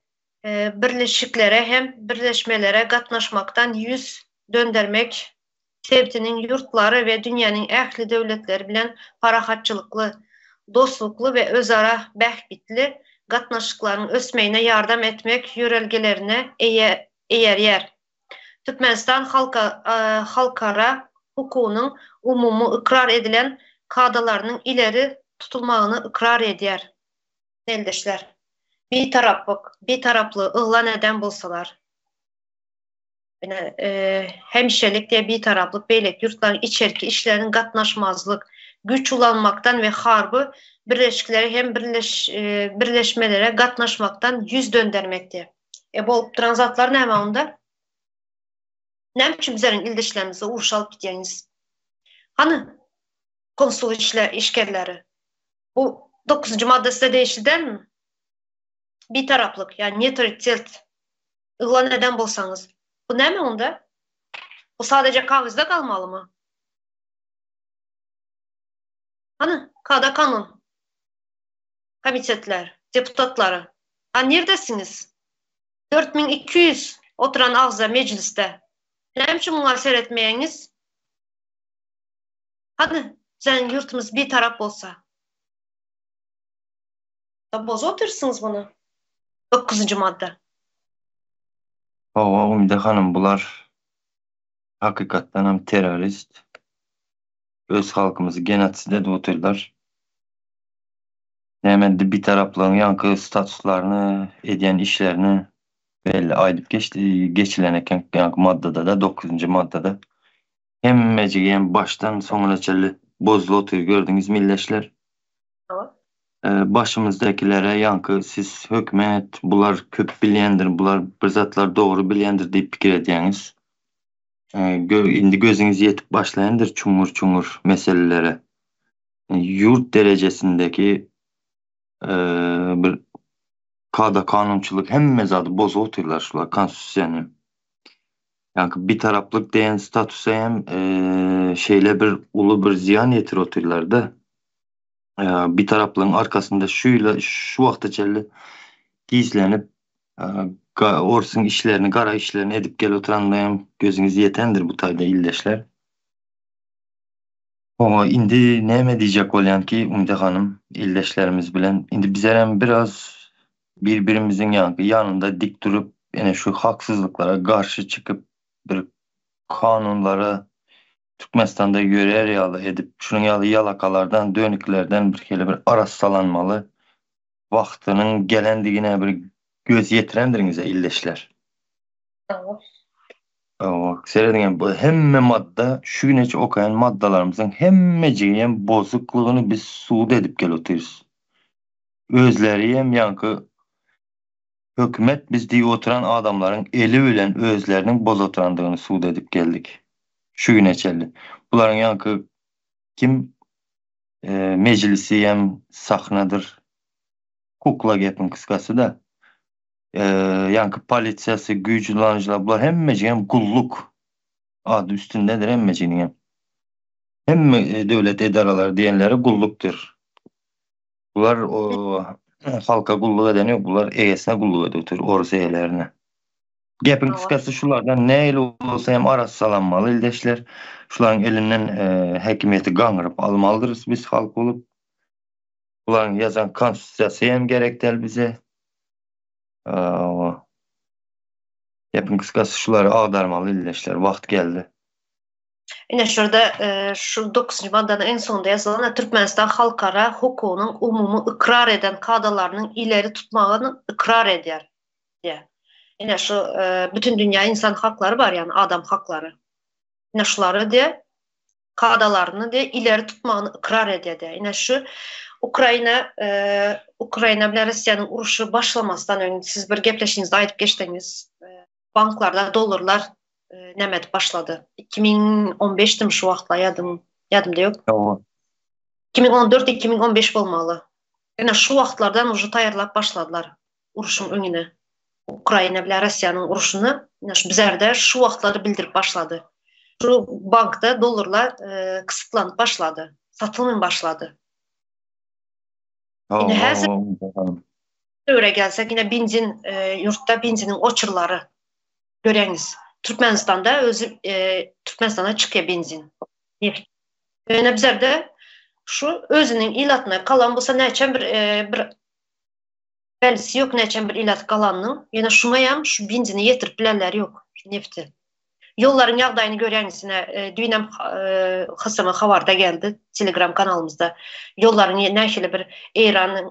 birleşiklere hem birleşmelere katnaşmaktan yüz döndürmek, sevdinin yurtları ve dünyanın ehli devletleri bilen parahatçılıklı, dostluklu ve özara behbitli katnaşıkların ösmeyine yardım etmek yörelgelerine eğer yer. Türkmenistan halkara hukukunun umumu ikrar edilen kadalarının ileri tutulmağını ikrar eder. Eldeşler, bir taraflı ıhlan eden bulsalar, yani, hemşelik diye bir taraflık beylek yurtların içerki işlerin katnaşmazlık, güç ulanmaktan ve harbı birleşikleri hem birleşmelere katnaşmaktan yüz döndürmektir. Bu transatlar ne onda? Ne biçim bizlerin ildeşlerimize uğruş alıp gideceğiniz? Hani konsul işgerleri? Bu 9. maddesi de değişti değil mi? Bir taraflık yani neutralitet ıhlan eden bulsanız. Bu ne mi onda? Bu sadece kağızda kalmalı mı? Hani kada kanun, komitetler, deputatları. Ha neredesiniz? 4200 oturan ağza mecliste. Ne biçim bunlar seyretmeyeniz? Hadi sen yurtumuz bir taraf olsa. Da boz otursunuz bunu. 9. madde. Ümide Hanım bular hakikaten hem terörist. Öz halkımızı genotside de oturlar. Hemen de bir tarafların yankı statüslerini, ediyen işlerini belli aylıp geçileneken yankı maddede de 9. maddede hem meciği hem baştan sonuna çelli bozulu oturuyor gördüğünüz milleşler. Tamam. Başımızdakilere yankı siz hükümet bular köp bilyendir, bular bir zatlar doğru bilyendir deyip fikir ediyeniz. Indi gözünüz yetip başlayandır çungur çungur meselelere. Yurt derecesindeki bir kada kanunçuluk hem mezadı bozu oturlar şular konstitüsyonu. Yani bir taraflık diyen statüse hem şeyle bir ulu bir ziyan yetir oturlar da bir taraflığın arkasında şu vakti çelli gizlenip orsun işlerini, kara işlerini edip gel oturanlayan gözünüz yetendir bu tayda ildeşler. Ama indi neme diyecek olan ki Ümide Hanım ildeşlerimiz bilen indi bizlere biraz birbirimizin yanında dik durup yani şu haksızlıklara karşı çıkıp bir kanunlara Türkmenistan'da göre yalı edip şunun yalakalardan dönüklerden bir kere bir arassalanmalı vaktinin gelendiğine bir göz yetirendirinize ildeşler. Tamam. Seyredin bu hemme madde şu güneş okuyan maddalarımızın hemmeciğin bozukluğunu biz suud edip gel oturuz. Özleriyem yankı hükümet biz diye oturan adamların eli ölen özlerinin boz oturandığını suud edip geldik. Şu güneşelli. Bunların yankı Kim meclisi hem sahnadır. Kukla gepin kıskası da. Yankı polisiyası, gücülancılar bunlar hem kulluk adı üstündedir hem devlet idaraları diyenleri kulluktur. Bunlar o halka kulluk edeniyor. Bunlar egesine kulluk ediyor. Orası egelerine. Gepin kıskası şulardan neyle olsa hem arası salanmalı ildeşler. Şuların elinden hakimiyeti gangırıp almalıdırız biz halk olup. Bunların yazan konstitusiyası hem gerek değil bize. Gepin kıskası şuları ağdarmalı ildeşler. Vakt geldi. Yine şurada şu 9. maddenin en sonunda yazılan Türkmenistan halkara hukukunun umumu ikrar eden kadalarının ileri tutmağını ikrar eder diye. Yine şu bütün dünya insan hakları var yani adam hakları. Yine şuları diye kadalarını diye ileri tutmağını ikrar eder diye. Yine şu Ukrayna bilen Rusya'nın uruşu başlamasından önce siz bir gepleşinizde ayıp geçtiniz. Banklarda dolarlar nemet başladı. 2015'tim şu vaxtla yadımda yok. 2014-2015 olmalı. Yani şu vaxtlardan ucu tayarlap başladılar uruşun önüne. Ukrayna bilen Rusya'nın uruşunu bizler de şu vaxtları bildirip başladı. Şu bankda dolarlar kısıtlanıp başladı. Satılmaya başladı. Yine her öyle gelsek yine yurtta benzinin oçurları göreniz. Türkmenistan'da Türkmenistan'a çıkıyor benzin. Yani bizler de şu özünün ilatına kalan bulsa neçen bir belisi yok neçen bir ilat kalanının. Yani şunayam şu benzini yetirip bilenler yok. Nefti. Yolların yağdayını görənisine dünem xısımı xavarda geldi Telegram kanalımızda. Yolların nəşəli bir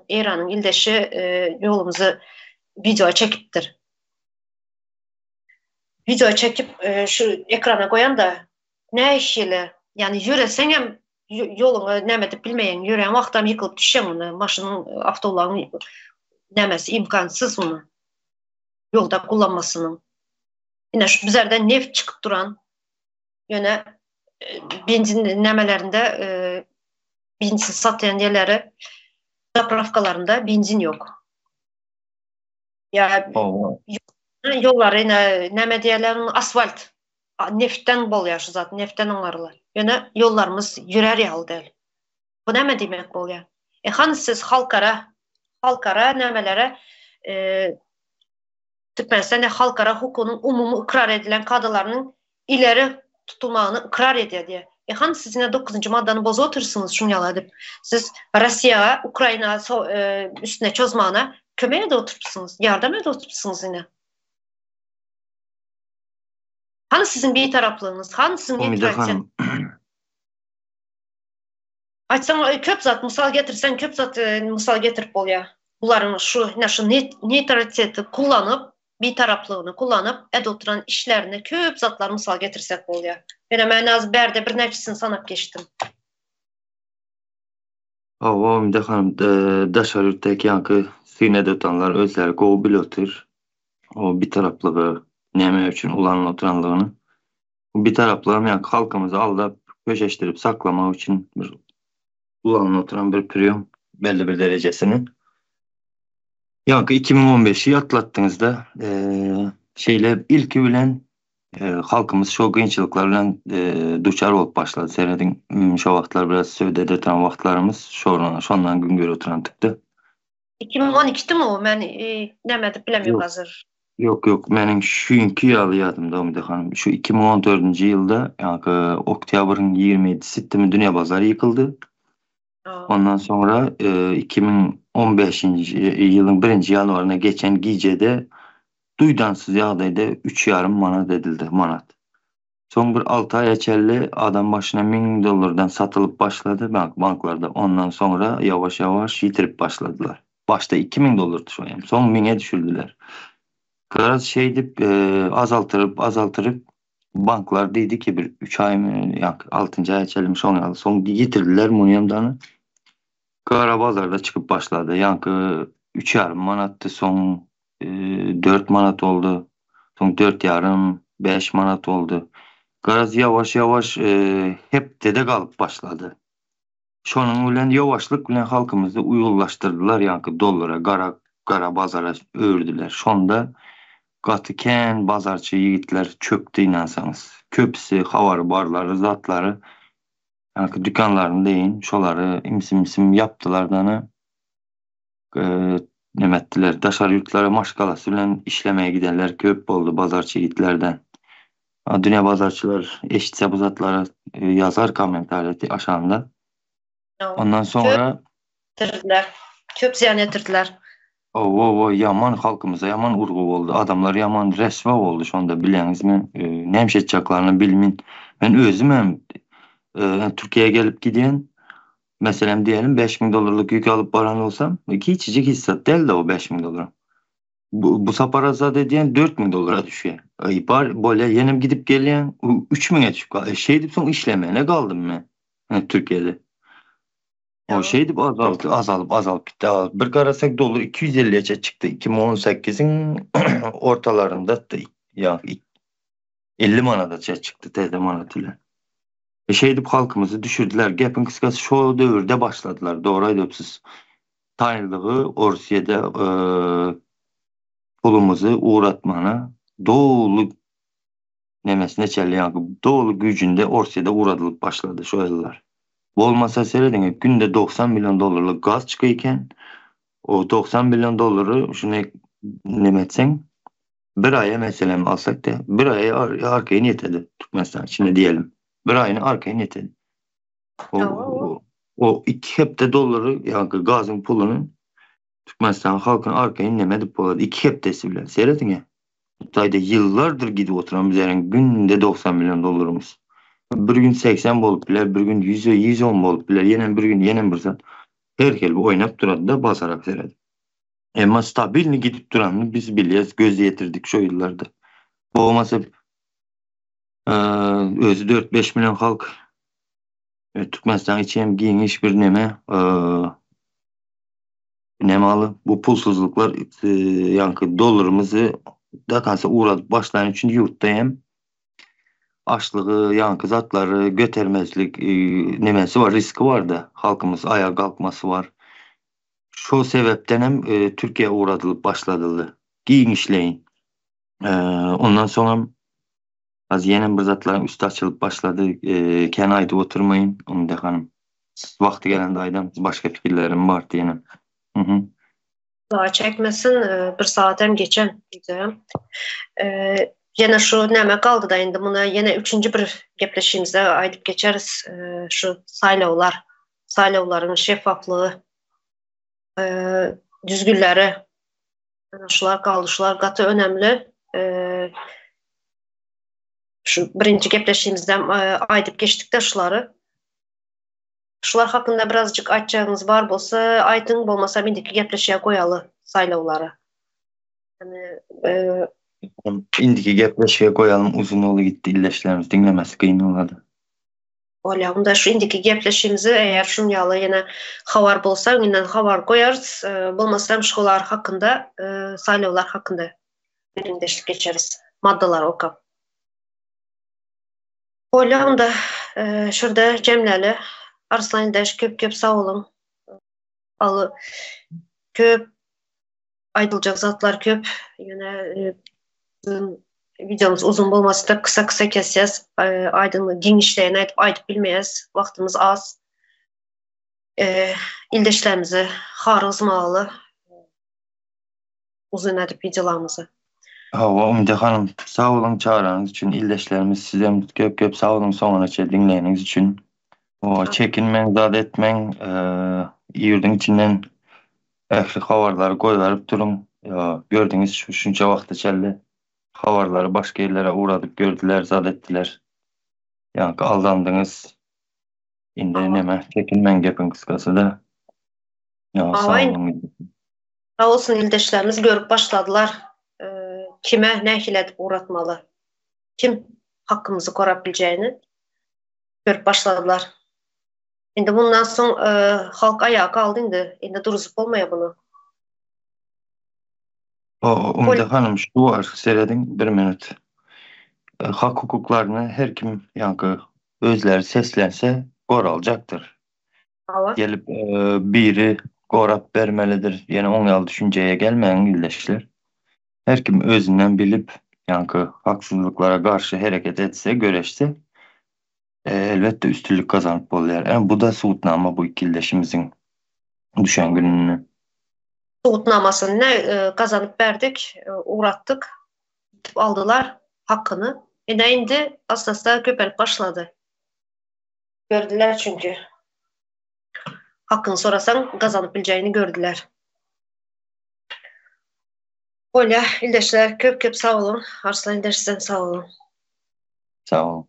İran'ın ildeşi yolumuzu videoya çekiptir. Videoya çekip şu ekrana koyan da nəşəli yani yüresen hem yolunu nəmədib bilmeyen yürüyen vaxtdan yıkılıp düşen onu maşının avtoların nəməsi imkansız onu yolda kullanmasının. Yine şu bizlerden neft çıkıp duran yine benzin nemelerinde benzin satayan yerleri zapravkalarında benzin yok. Yani yolları yine neme diyelerinin asfalt neftten bol yaşı zaten neftten onlarla. Yine yollarımız yürer yağlı değil. Bu neme demek bol ya? Hani siz halkara nemelere Türkmenistan halkara hukukunun umumu ikrar edilen kadalarının ileri tutulmağını ikrar ediyor diye. Hani siz yine 9. maddanı bozu oturursunuz şunu yaladip. Siz Rusya, Ukrayna üstüne çözmağına kömeğe de oturursunuz. Yardım ede oturursunuz yine. Hani sizin bir taraflığınız? Hani sizin itirazınız? Açsan köp zat misal getirsen köp zat misal getirip ol ya. Bunların şu neutraliteti kullanıp bir taraflığını kullanıp oturan işlerine köp zatlar misal getirsek oluyor. Ben az berde bir nefsini sanıp geçtim. Avam da hanım daşarırtaki yankı sinede tutanlar özleri qoğu bilotur. O bir taraflığı neme için ulanın oturanlığını. Bir taraflığı yankı halkımızı aldap köşeştirip saklamak için bir ulanın oturan bir priyon belli bir derecesinin. Yankı 2015'i atlattığınızda ilki bilen halkımız şu kıyınçılıklarla duçar olup başladı. Seyredin şu vaxtlar biraz sövdede tutan vaxtlarımız şondan gün göre oturandıktı. 2012'de mi o? Ben demedim bilemiyorum hazır. Yok. Benim şu inki yalı yadımda Umide Hanım. Şu 2014. yılda yankı Oktyabr'ın 27'si mi Dünya Pazarı yıkıldı. Ondan sonra 2015. yılın 1. yanvarına geçen gecede duydansız yağdaydı 3,5 manat edildi manat. Son bir 6 ay içerli adam başına $1000'dan satılıp başladı banklarda. Ondan sonra yavaş yavaş yitirip başladılar. Başta $2000 şu an. Son 1000'e düşürdüler. Biraz azaltırıp banklar dedi ki bir 3 ay mı 6. ay içelim son yitirdiler Munyamdan'ı. Karabazarda çıkıp başladı. Yankı 3,5 manattı son 4 manat oldu. Son 4,5 5 manat oldu. Garaz yavaş yavaş hep dede kalıp başladı. Şonun bilen yavaşlık bilen halkımızı uyullaştırdılar yankı dollara, kara bazara ördüler. Şonda gatıken bazarçı yigitler çöktü inansanız. Köpsi, havar barları, zatları yankı dükkanlarını deyin, şoları imsim yaptılar danı nemettiler. Daşar yurtlara maşgalası bilen işlemeye gidenler köp oldu bazarçı yigitlerden. Dünya bazarçılar eşitse bu zatlara yazar komentariyeti aşağında. Ondan sonra Köp köp ziyan etirdiler. o yaman halkımıza yaman urgu oldu. Adamlar yaman resva oldu şonda bileniz men nemş etjeklerini bilmin. Ben özüm hem Türkiye'ye gelip giden mesela diyelim 5.000 dolarlık yük alıp baran olsam iki içecek hissat değil de o 5.000 dolar. Bu saparaza dediğin 4.000 dolara düşüyor. Böyle yenim gidip gelen 3.000'e çıkıyor. Şey deyip son işlemeye kaldım ben Türkiye'de. O şey deyip azalıp gitti. Bir karasak dolar 250'ye çıktı. 2018'in ortalarında da ya 50 manada çıktı teze manatıyla. Şey deyip halkımızı düşürdüler. Gapın kıskası şu dövrde başladılar. Doğruydu siz. Tanrılığı Orsiye'de pulumuzu uğratmana doğulu nemesine çelleyen doğulu gücünde Orsiye'de uğradılıp başladı şu yıllar. Bu olmasa seyredin günde 90 milyon dolarlık gaz çıkıyken o 90 milyon doları şunu nemetsen bir aya mesela alsak da bir aya arkaya niyetedi. Mesela şimdi diyelim. Bir ayını arkaya niyetedi. O iki hepte doları yani gazın pulunun Türkmenistan halkın arkaya inlemedi boladı. İki heptesi bile. Seyredin ya. Tayda yıllardır gidip oturan bizlerin günde 90 milyon dolarımız. Bir gün 80 bolup biler, bir gün 110 bolup biler, yenen bir gün yenen bir zat. Herkel bu oynap duradı da basarak seyredin. Ama stabilni gidip duranını biz biliyoruz, göz yetirdik şu yıllarda. Bu olmasa özü 4-5 milyon halk Türkmenistan için giyiniş bir nemalı. Bu pulsuzluklar yankı dolarımızı da kalsa uğradıp başlayan için yurttayım. Açlığı, yankı zatları, götermezlik nemesi var, riski var da halkımız ayağa kalkması var. Şu sebepten hem Türkiye uğradılıp başladılı. Giyin işleyin. Ondan sonra az yenen bir zatların üstü açılıp başladı. Kenaydı oturmayın. Onu da hanım. Vakti gelen aydan başka fikirlerim var diyelim. Hı hı. Daha çekmesin bir saatem geçen diyeceğim. Yine şu neme kaldı da indi buna yine üçüncü bir gepleşimizde aydıp geçeriz. Şu saylovların şeffaflığı, düzgünleri, şular kaldı, şular katı önemli. Şu birinci gepleşimizden aydıp geçtik de şuları. Şular hakkında birazcık aytacağınız var bolsa aytın, bolmasa mindiki gepleşiye koyalı saylovları. Yani İndiki gepleşmeye koyalım uzun yolu gitti illeşlerimiz dinlemesi kıyın oladı. Ola, unda şu indiki gepleşimizi eğer şunyalı yine havar bolsa günden havar koyarız. Bolmasa şular hakkında, saylovlar hakkında birindeşlik geçeriz. Maddalar okap. Ola, unda şurada Cemleli Arslan Deş köp sağ olun. Alı köp aydılacak zatlar köp. Yine videomuz uzun bolmasa da kısa keseceğiz. Aydınlığı genişleyen aydıp bilmeyiz. Vaktimiz az. İldeşlerimizi harızmalı uzun edip videolarımızı. Umide Hanım sağ olun çağıranız için illeşlerimiz size köp sağ olun sonra dinleyiniz için. Çekinmen, zat etmen, yurdun içinden ehli havarları koyularıp durun. Gördüğünüz şunca vakti çeldi. Havarları başka yerlere uğradıp gördüler, zat ettiler. Yani aldandınız. İndi neme çekinmen gepin kıskası da. Sağ olun. Sağ olsun ildeşlerimiz görüp başladılar. Kime ne edip uğratmalı? Kim hakkımızı korabileceğini görüp başladılar. Şimdi bundan sonra halk ayağa kaldı indi. Şimdi duruzup olmaya bunu. Umide Hanım şu var seyredin bir minut. Hak hukuklarını her kim yankı özleri seslense koralacaktır. Hava. gelip biri korap vermelidir. Yani on düşünceye gelmeyen ildeşler. Her kim özünden bilip yankı haksızlıklara karşı hareket etse, göreşse elbette üstünlük kazanıp oluyor. Yani bu da suutnama bu iki ildeşimizin düşen gününü. Soğutnamasını ne kazanıp verdik, uğrattık, aldılar hakkını. Ne indi asla köpelip başladı. Gördüler çünkü. Hakkını sorasan kazanıp bileceğini gördüler. Öyle ildeşler köp köp sağ olun. Arslan ildeşten sağ olun. Sağ olun.